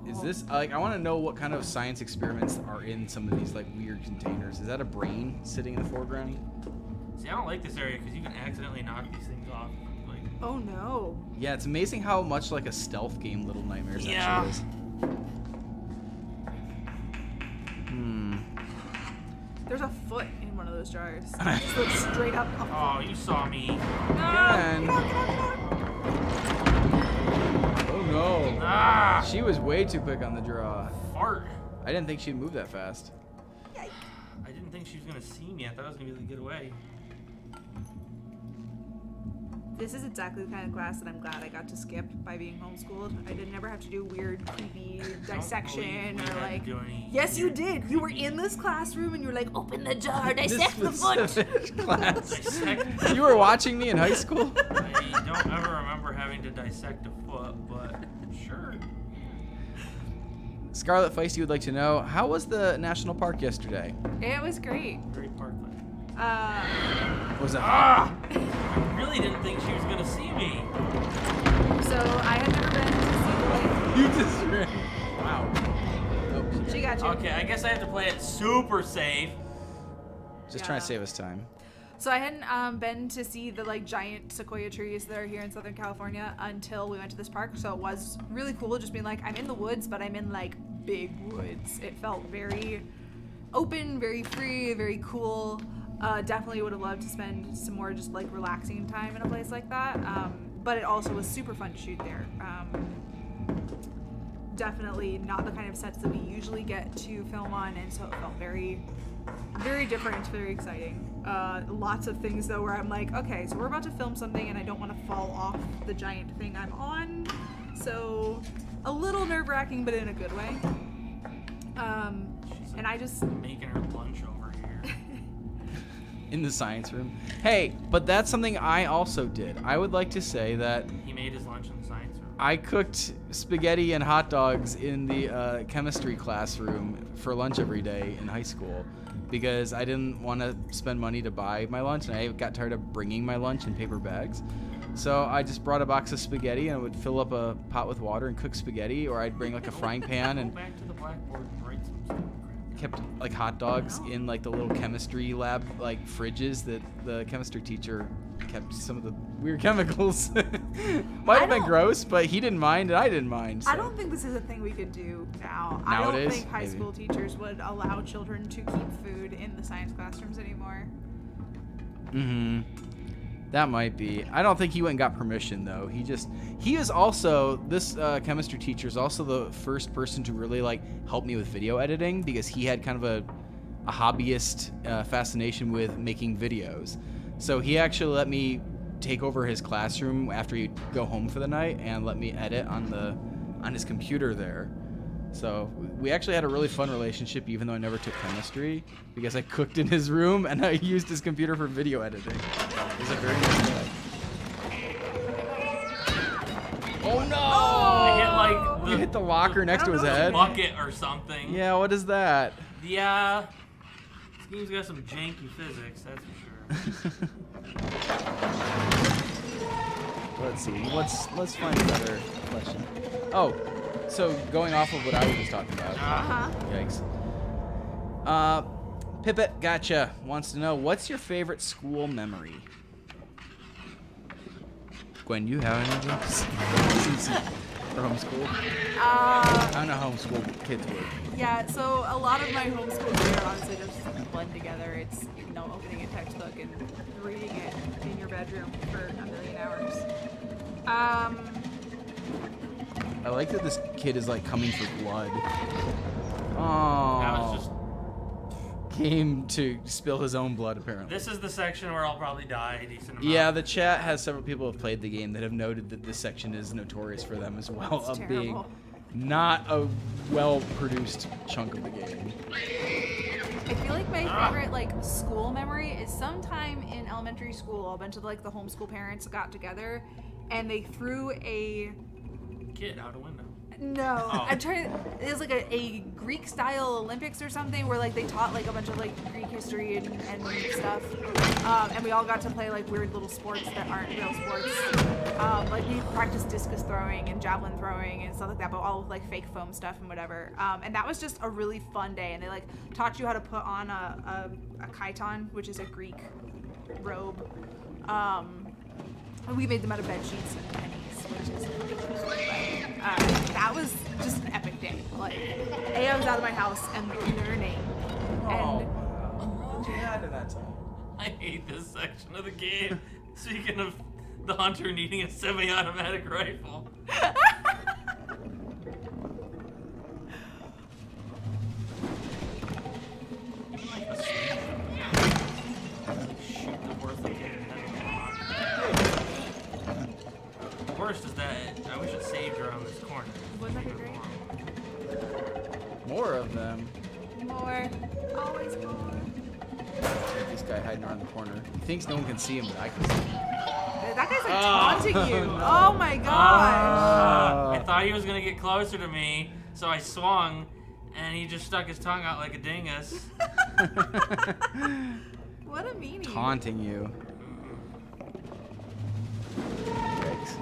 Is this like I want to know what kind of science experiments are in some of these like weird containers? Is that a brain sitting in the foreground? See, I don't like this area because you can accidentally knock these things off. Like, Oh no. Yeah, it's amazing how much like a stealth game Little Nightmares Yeah. actually is. There's a foot in one of those jars. Just like straight up. A oh, you saw me. No! Again. Get out, get out, get out. Oh no. Ah! She was way too quick on the draw. Fart. I didn't think she'd move that fast. I didn't think she was gonna see me. I thought I was gonna be able to get away. This is exactly the kind of class that I'm glad I got to skip by being homeschooled. I didn't ever have to do weird, creepy dissection Don't believe we or had like. to do any Yes, you weird, did. You were creepy- in this classroom and you were like, open the jar, This dissect the foot. specific class. Dissect. You were watching me in high school? I don't ever remember having to dissect a foot, but sure. Scarlet Feisty would like to know, how was the national park yesterday? It was great. Great parkland. Was it hot? Ah! I really didn't think she was gonna see me. So I had never been to You just ran. Wow. Oh, see the. She got you. Okay, I guess I have to play it super safe. just trying to Yeah. save us time. So I hadn't been to see the like giant sequoia trees that are here in Southern California until we went to this park. So it was really cool just being like, I'm in the woods, but I'm in like big woods. It felt very open, very free, very cool. Definitely would have loved to spend some more just like relaxing time in a place like that. But it also was super fun to shoot there. Definitely not the kind of sets that we usually get to film on, and so it felt very, very different, very exciting. Lots of things though where I'm like, okay, so we're about to film something and I don't want to fall off the giant thing I'm on. So a little nerve-wracking, but in a good way. She's And I just, making her lunch over here. In the science room. Hey, but that's something I also did. I would like to say that He made his lunch in the science room. I cooked spaghetti and hot dogs in the chemistry classroom for lunch every day in high school because I didn't want to spend money to buy my lunch, and I got tired of bringing my lunch in paper bags. So I just brought a box of spaghetti and I would fill up a pot with water and cook spaghetti, or I'd bring like a frying pan Go and back to the blackboard and write some stupid crap. kept like hot dogs in like the little chemistry lab like fridges that the chemistry teacher kept some of the weird chemicals. Might have been don't- gross, but he didn't mind and I didn't mind. So. I don't think this is a thing we could do now. I Nowadays, don't think high maybe. school teachers would allow children to keep food in the science classrooms anymore. Mm-hmm. That might be. I don't think he went and got permission though. He is also, this chemistry teacher is also the first person to really like help me with video editing because he had kind of a hobbyist fascination with making videos. So he actually let me take over his classroom after he'd go home for the night and let me edit on his computer there. So we actually had a really fun relationship even though I never took chemistry because I cooked in his room and I used his computer for video editing. It was a very nice guy. Oh no! I hit like You hit the locker next to his head? bucket or something. Yeah, what is that? Yeah. This game's got some janky physics, that's for sure. Let's see. Let's find a better question. Oh, so going off of what I was just talking about. Uh-huh. Yikes. Pippet, gotcha. Wants to know what's your favorite school memory? Gwen, you have any of those? For homeschool? I don't know how homeschool kids work. Yeah, so a lot of my homeschool year honestly just blend together. It's, opening a textbook and reading it in your bedroom for a million hours. I like that this kid is like coming for blood. Oh. That was just. Came to spill his own blood apparently. This is the section where I'll probably die a decent amount. Yeah, the chat has several people who have played the game that have noted that this section is notorious for them as well, That's of being terrible. not a well-produced chunk of the game. I feel like my favorite school memory is sometime in elementary school, a bunch of the homeschool parents got together and they threw a Kid out a window. No, Oh. I'm trying. It was like a Greek style Olympics or something where they taught a bunch of Greek history and stuff, and we all got to play weird little sports that aren't real sports. We practiced discus throwing and javelin throwing and stuff like that, but all with fake foam stuff and whatever. And that was just a really fun day. And they taught you how to put on a chiton, which is a Greek robe. And we made them out of bed sheets and pennies, which is that was just an epic day. I was out of my house and learning. And I hate this section of the game. Speaking of the hunter needing a semi-automatic rifle. Shoot the worst kid in the head with a rock. The worst is that I wish it saved around this corner. Wouldn't that be great? More of them. More. Always more. This guy hiding around the corner. He thinks no one can see him, but I can see him. That guy's taunting you. Oh my gosh. I thought he was gonna get closer to me, so I swung, and he just stuck his tongue out like a dingus. What a meanie. Taunting you. Yikes.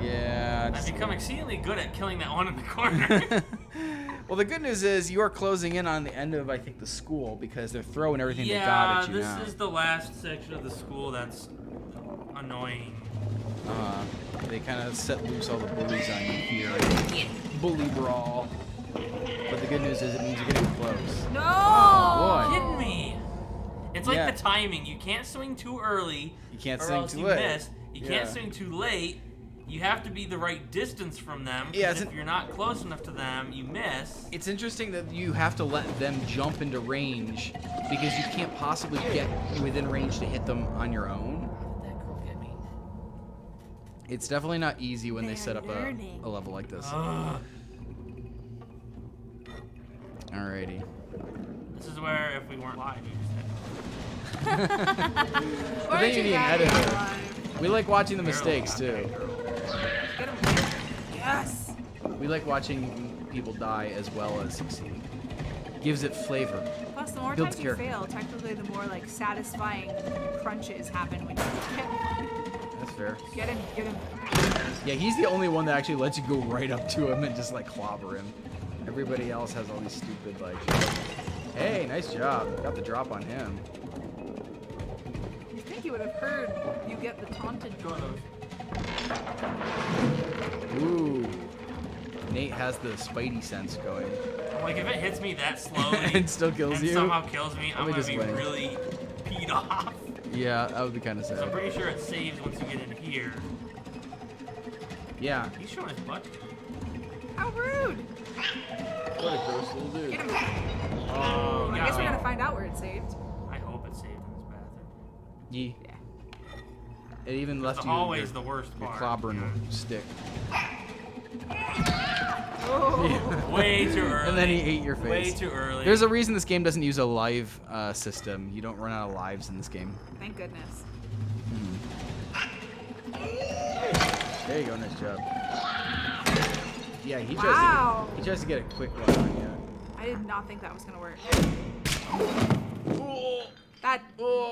Yeah. I've become exceedingly good at killing that one in the corner. Well, the good news is you are closing in on the end of, I think, the school because they're throwing everything they got at you this now. is the last section of the school that's annoying. They kind of set loose all the bullies on you here. Bully brawl. But the good news is it means you're getting close. No. Oh, boy. Kidding me? It's like Yeah. the timing. You can't swing too early. You can't or swing else too you late. miss. You can't Yeah. swing too late. You have to be the right distance from them. 'Cause Yeah, if you're not close enough to them, you miss. It's interesting that you have to let them jump into range because you can't possibly get within range to hit them on your own. How did that girl get me? It's definitely not easy when they set up learning. a level like this. Ugh. Alrighty. This is where, if we weren't live, you just Why then aren't you need an happy editor. alive? We like watching the had mistakes too. Get him. Yes. We like watching people die as well as succeed. Gives it flavor. Plus, the more Builds times you character. fail, technically, the more satisfying crunches happen when you That's fair. get him. Get him. Yeah, he's the only one that actually lets you go right up to him and just clobber him. Everybody else has all these stupid, like... Hey, nice job. Got the drop on him. You think you would have heard you get the taunted Go those. Ooh. Nate has the spidey sense going. Like, if it hits me that slowly And still kills and you? somehow kills me, I'm me gonna just be wait. really peed off. Yeah, that would be kind of I'm sad. pretty sure it saves once you get in here. Yeah. He's showing his butt. How rude! What a gross little dude. Get him. Oh, I Yeah, guess we're we- gonna find out where it's saved. I hope it's saved in this bathroom. Yee. Yeah. It even left The you hallway's your, the worst your part. clobbering Yeah. stick. Oh. Way too early. And then he ate your face. Way too early. There's a reason this game doesn't use a live system. You don't run out of lives in this game. Thank goodness. There you go, nice job. Yeah, he Wow. tries to get a quick one on you. I did not think that was gonna work. That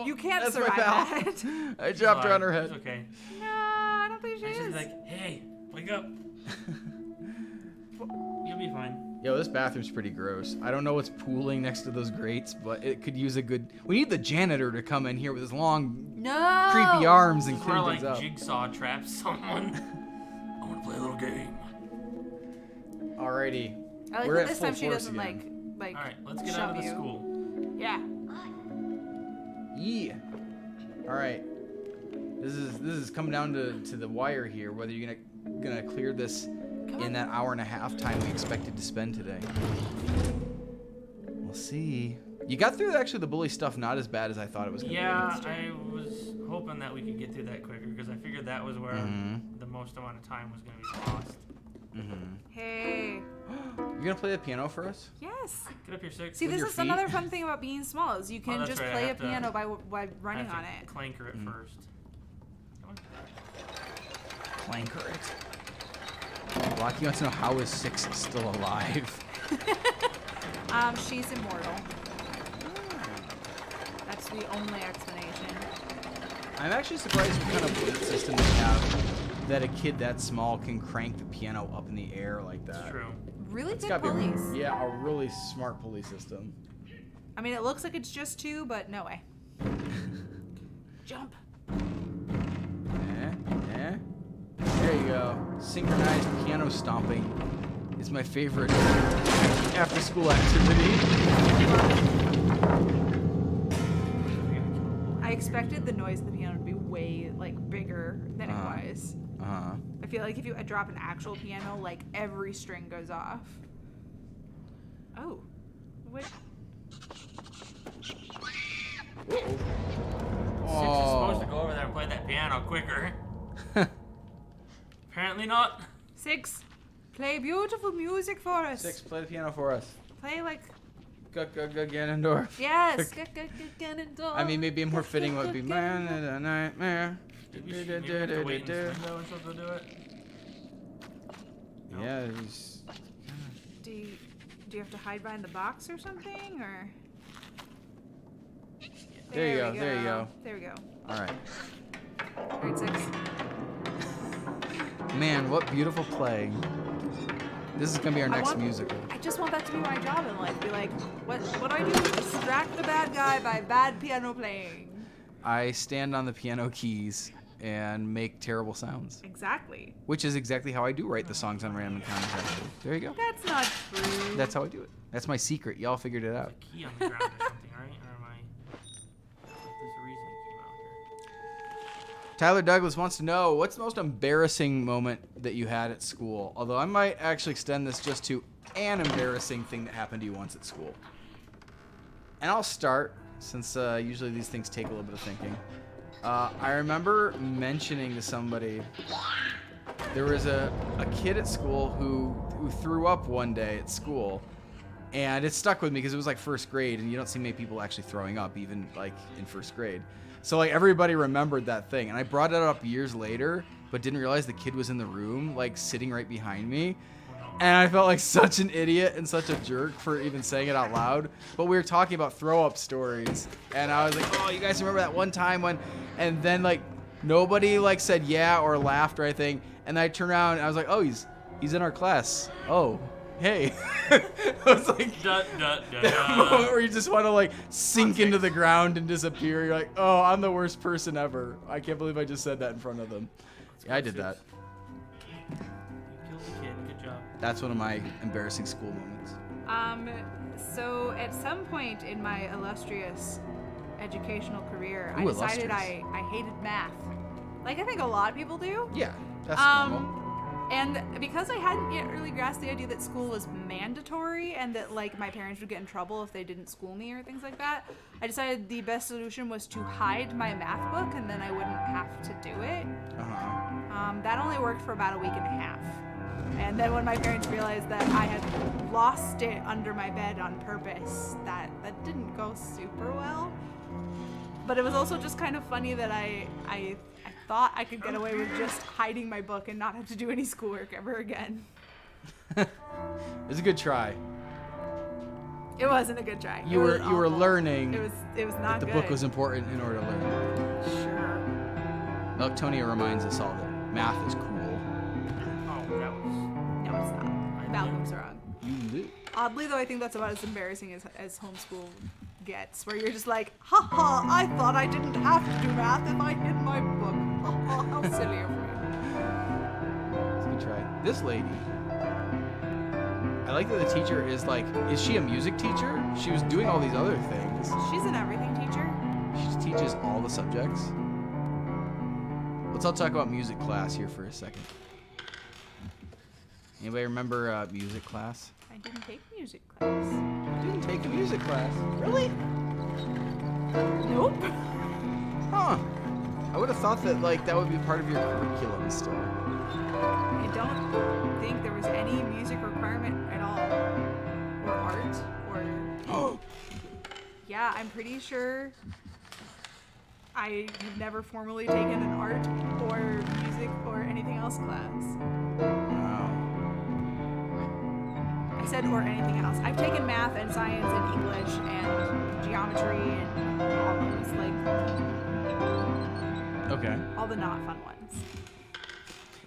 you can't That's my survive pal. that. I dropped her on her He's head. okay. No, I don't think she I should is. be like, hey, wake up. You'll be fine. Yo, this bathroom's pretty gross. I don't know what's pooling next to those grates, but it could use a good... We need the janitor to come in here with his long, No. creepy arms and This is where clean like things up. Jigsaw traps someone. I want to play a little game. Alrighty. I like We're that at this full time she force doesn't again. like. All right, let's get shove out of the you. school. Yeah. Yeah. All right. This is coming down to the wire here. Whether you're gonna clear this in that hour and a half time we expected to spend today. We'll see. You got through actually the bully stuff not as bad as I thought it was gonna Yeah, I was hoping that we could get through that quicker because I figured that was where Mhm. the most amount of time was going to be lost. be. Mm-hmm. Hey. You're gonna play the piano for us? Yes. Get up here, Six. See, With this your is feet? another fun thing about being small is you can that's just right, I play a have to- piano by I running have on to it. clanker it first. Come on. Clanker it. Rocky wants to know how is Six still alive. She's immortal. That's the only explanation. I'm actually surprised what kind of weight system they have that a kid that small can crank the piano up in the air like that. It's true. Really It's good gotta be pulleys. yeah, a really smart pulley system. I mean, it looks like it's just two, but no way. Jump. There you go. Synchronized piano stomping is my favorite after school activity. I expected the noise of the piano to be way bigger than it was. Uh-huh. I feel like if you drop an actual piano, every string goes off. Oh, what? Six is supposed to go over there and play that piano quicker. Apparently not. Six, play beautiful music for us. Six, play the piano for us. Play Ganondorf. yes. I mean, maybe a more fitting would be Man in a Nightmare. Maybe we have to wait in this window or something to do it. Yeah, he's... Do you have to hide behind the box or something, or? There you go, there you go. There we go. All right. Alright, Six. Man, what beautiful play. This is gonna be our next want- musical. I just want that to be my job in life. Be like, what do I do? Distract the bad guy by bad piano playing. I stand on the piano keys and make terrible sounds, Exactly. which is exactly how I do write the songs on Random Encounters. Actually, there you go. That's not true. That's how I do it. That's my secret. Y'all figured it out. Key on the ground or something, right? Or am I? There's a reason it came out here. Tyler Douglas wants to know, what's the most embarrassing moment that you had at school? Although I might actually extend this just to an embarrassing thing that happened to you once at school. And I'll start, since usually these things take a little bit of thinking. I remember mentioning to somebody, there was a kid at school who threw up one day at school. And it stuck with me because it was first grade, and you don't see many people actually throwing up, even in first grade. So everybody remembered that thing, and I brought it up years later, but didn't realize the kid was in the room, sitting right behind me. And I felt like such an idiot and such a jerk for even saying it out loud. But we were talking about throw-up stories, and I was like, "Oh, you guys remember that one time when?" And then nobody said yeah or laughed or anything. And I turned around and I was like, "Oh, he's in our class. Oh." hey. It's like Dun, dun, dun, that moment dun. where you just want to like sink into the ground and disappear. You're like, oh, I'm the worst person ever. I can't believe I just said that in front of them. Yeah, I did that. You killed the kid. Good job. That's one of my embarrassing school moments. So at some point in my illustrious educational career, I Ooh, decided illustrious. I hated math. Like I think a lot of people do. Yeah, that's normal. And because I hadn't yet really grasped the idea that school was mandatory and that like my parents would get in trouble if they didn't school me or things like that, I decided the best solution was to hide my math book and then I wouldn't have to do it. That only worked for about a week and a half. And then when my parents realized that I had lost it under my bed on purpose, that didn't go super well. But it was also just kind of funny that I thought I could get away with just hiding my book and not have to do any schoolwork ever again. It was a good try. It wasn't a good try. You were learning. It was not that the good. book was important in order to learn. Sure. Well, Tony reminds us all that math is cool. Oh, that was. No, it's not. Malcolm's wrong. You do. Oddly, though, I think that's about as embarrassing as homeschool gets, where you're just like, ha ha, I thought I didn't have to do math if I hid my book. Ha ha, how silly of me. It's a good try. This lady. I like that the teacher is like, is she a music teacher? She was doing all these other things. She's an everything teacher. She just teaches all the subjects. Let's all talk about music class here for a second. Anybody remember music class? I didn't take music class. You didn't take a music class. Really? Nope. Huh. I would have thought that like that would be part of your curriculum still. I don't think there was any music requirement at all. Or art, or... Yeah, I'm pretty sure I have never formally taken an art or music or anything else class. Wow. I said or anything else. I've taken math and science and English and geometry and all those, like, Okay. all the not fun ones.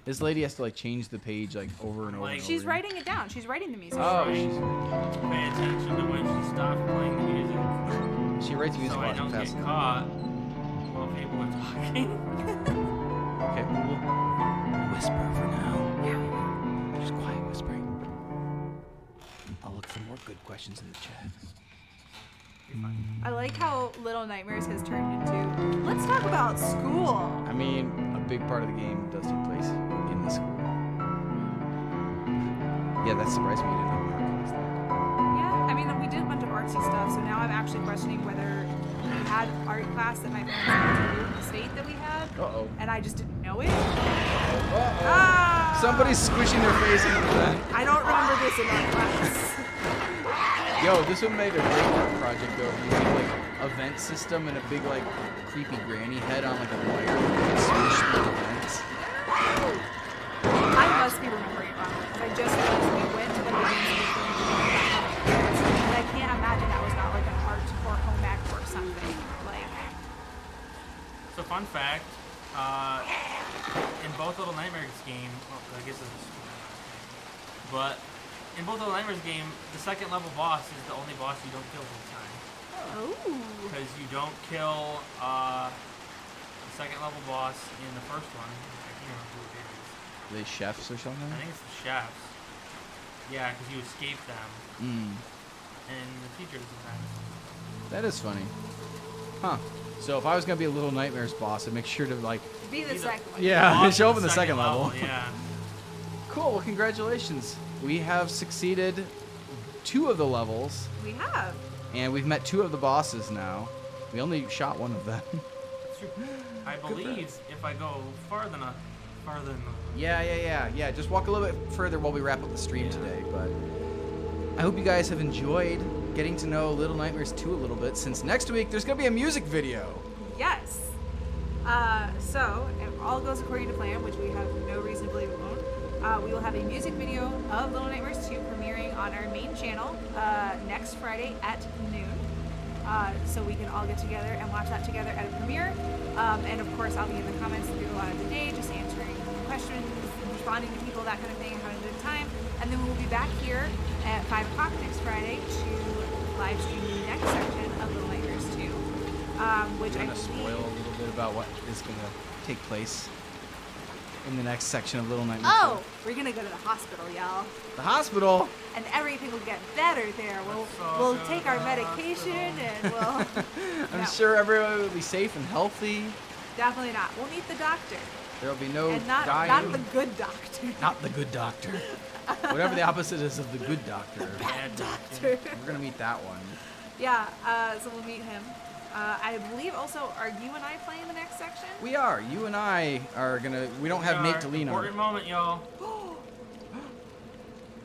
This lady has to like change the page like over and over. Like- and She's over. writing it down. She's writing the music. Oh, Right. she's, Pay attention to when she stops playing the music, she writes music so I while don't she's get passing. caught while people are talking. Okay, we'll whisper for now. Yeah. Just quiet whispering. I'll look for more good questions in the chat. I like how Little Nightmares has turned into, let's talk about school. I mean, a big part of the game does take place in the school. Yeah, that surprised me you didn't know Mark. Yeah, I mean, we did a bunch of artsy stuff, so now I'm actually questioning whether we had art class that my parents had to do in the state that we had, Uh-oh. and I just didn't know it. Uh-oh. Ah! Somebody's squishing their face into that. I don't remember this in art class. Yo, this would make a great art project though. If you made like a vent system and a big like creepy granny head on like a wire that squish through the vents. I must be remembering it wrong, because I just realized we went to the beginning of the film, and I can't imagine that was not like an art or home ec or something. Like, So fun fact, in both Little Nightmares game, well, I guess it's but in both Little Nightmares game, the second level boss is the only boss you don't kill the whole time. oh. Because you don't kill the second level boss in the first one. I can't remember who it is. Are they chefs or something? I think it's the chefs. Yeah, because you escape them. And the teachers sometimes. That is funny. Huh. So if I was gonna be a Little Nightmares boss, I'd make sure to like Be the Be the- second one. yeah, Boss show in up in the second level. Yeah. Cool. Well, congratulations. We have succeeded 2 of the levels, We have. and we've met 2 of the bosses now. We only shot 1 of them. I believe if I go farther than Yeah. Just walk a little bit further while we wrap up the stream today. But I hope you guys have enjoyed getting to know Little Nightmares 2 a little bit, since next week there's gonna be a music video. Yes. So, if all goes according to plan, which we have no reason to believe it won't, we will have a music video of Little Nightmares 2 premiering on our main channel next Friday at noon. So we can all get together and watch that together at a premiere. And of course, I'll be in the comments through a lot of the day, just answering questions and responding to people, that kind of thing, and having a good time. And then we'll be back here at 5 o'clock next Friday to live stream the next section of Little Nightmares 2. Which I'm I going to spoil a little bit about what is going to take place in the next section of Little Nightmares. Oh, we're gonna go to the hospital, y'all. The hospital? And everything will get better there. We'll take our medication and we'll... I'm No, sure everyone will be safe and healthy. definitely not. We'll meet the doctor. There will be no And not dying. the good doctor. Not the good doctor. Whatever the opposite is of the good doctor. Bad Doctor. We're going to meet that one. Yeah, so we'll meet him. I believe also, are you and I playing the next section? We are. You and I are going to... We don't have Nate to lean on. Important moment, y'all.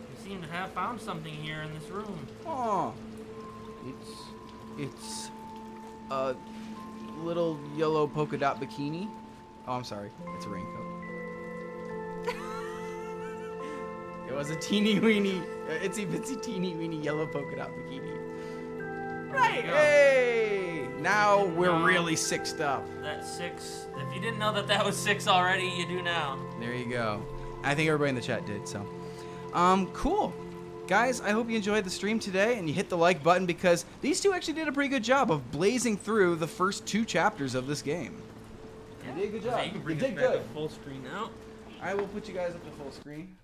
We seem to have found something here in this room. Oh. It's a little yellow polka dot bikini. Oh, I'm sorry. It's a raincoat. It was a teeny weeny, itsy bitsy teeny weeny yellow polka dot bikini. Right. Hey! Now we're really sixed up. That's 6. If you didn't know that was 6 already, you do now. There you go. I think everybody in the chat did, so. Cool. Guys, I hope you enjoyed the stream today and you hit the like button because these two actually did a pretty good job of blazing through the first 2 chapters of this game. You did a good job. You can bring You us did back good. to full screen now. I will put you guys up to full screen.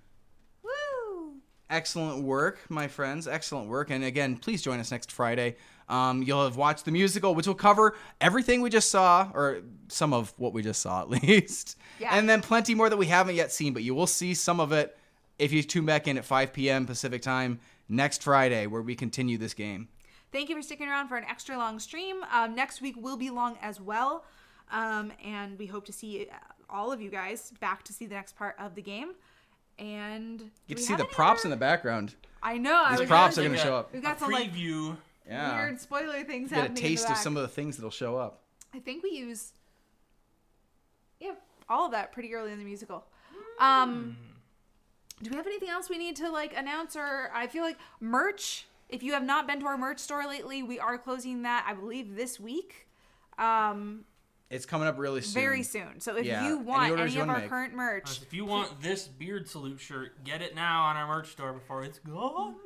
Woo! Excellent work, my friends. Excellent work. And again, please join us next Friday. You'll have watched the musical, which will cover everything we just saw, or some of what we just saw at least. Yeah. And then plenty more that we haven't yet seen, but you will see some of it if you tune back in at 5 p.m. Pacific time next Friday, where we continue this game. Thank you for sticking around for an extra long stream. Next week will be long as well. And we hope to see all of you guys back to see the next part of the game. And You get to see the props in the background. I know. These props are going to Like show up. We've got some like preview. Yeah. weird spoiler things Get a happening. taste in the of back. some of the things that'll show up. I think we use all of that pretty early in the musical. Do we have anything else we need to like announce, or I feel like merch? If you have not been to our merch store lately, we are closing that, I believe, this week. It's coming up really soon. Very soon. So if Yeah. you Any want orders any you of wanna our make. current merch, If you want this beard salute shirt, get it now on our merch store before it's gone.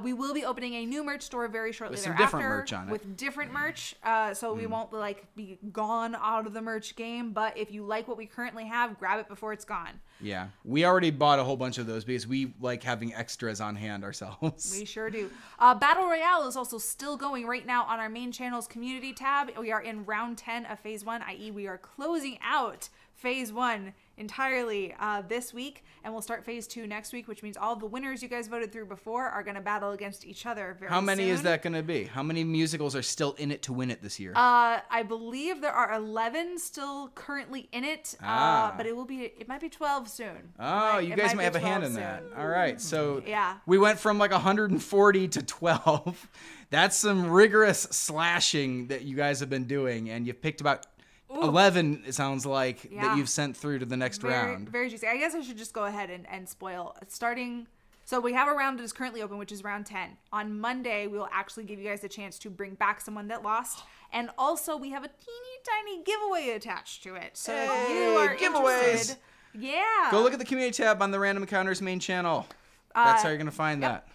we will be opening a new merch store very shortly With some thereafter. different merch on it. With different merch. So we won't like be gone out of the merch game. But if you like what we currently have, grab it before it's gone. Yeah. We already bought a whole bunch of those because we like having extras on hand ourselves. We sure do. Battle Royale is also still going right now on our main channel's community tab. We are in round 10 of phase 1, i.e. we are closing out phase 1 entirely this week, and we'll start phase 2 next week, which means all the winners you guys voted through before are going to battle against each other very How many is soon. that going to be? How many musicals are still in it to win it this year? I believe there are 11 still currently in it, but it might be 12 soon. Oh, you guys might be have a 12 hand in soon. that. All right. So Yeah. we went from like 140 to 12. That's some rigorous slashing that you guys have been doing, and you've picked about 11, it sounds like, Yeah. that you've sent through to the next round. Very juicy. I guess I should just go ahead and spoil. Starting, so we have a round that is currently open, which is round 10. On Monday, we will actually give you guys a chance to bring back someone that lost. And also, we have a teeny tiny giveaway attached to it. So if you are giveaways. interested, yeah. Go look at the community tab on the Random Encounters main channel. That's how you're going to find that.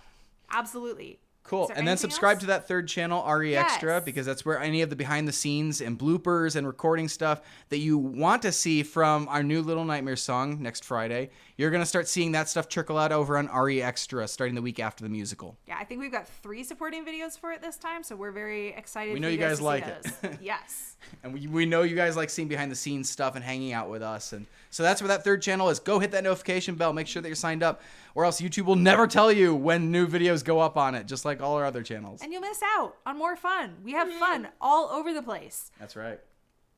Absolutely. Cool. Is there And then anything subscribe else? to that third channel, RE Extra, Yes. because that's where any of the behind the scenes and bloopers and recording stuff that you want to see from our new Little Nightmares song next Friday, you're going to start seeing that stuff trickle out over on RE Extra starting the week after the musical. Yeah, I think we've got 3 supporting videos for it this time, so we're very excited. We know for you guys to see like it. those. Yes. And we know you guys like seeing behind the scenes stuff and hanging out with us. And so that's where that third channel is. Go hit that notification bell. Make sure that you're signed up, or else YouTube will never tell you when new videos go up on it, just like all our other channels. And you'll miss out on more fun. We have fun all over the place. That's right.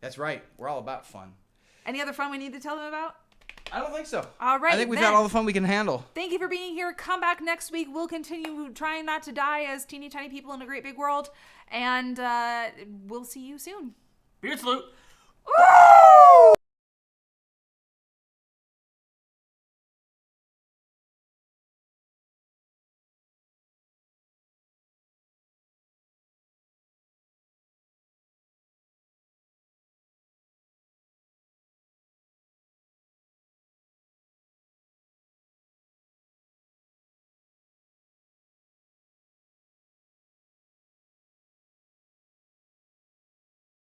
That's right. We're all about fun. Any other fun we need to tell them about? I don't think so. All right, I think we've then. had all the fun we can handle. Thank you for being here. Come back next week. We'll continue trying not to die as teeny tiny people in a great big world. And we'll see you soon. Beard salute. Woo!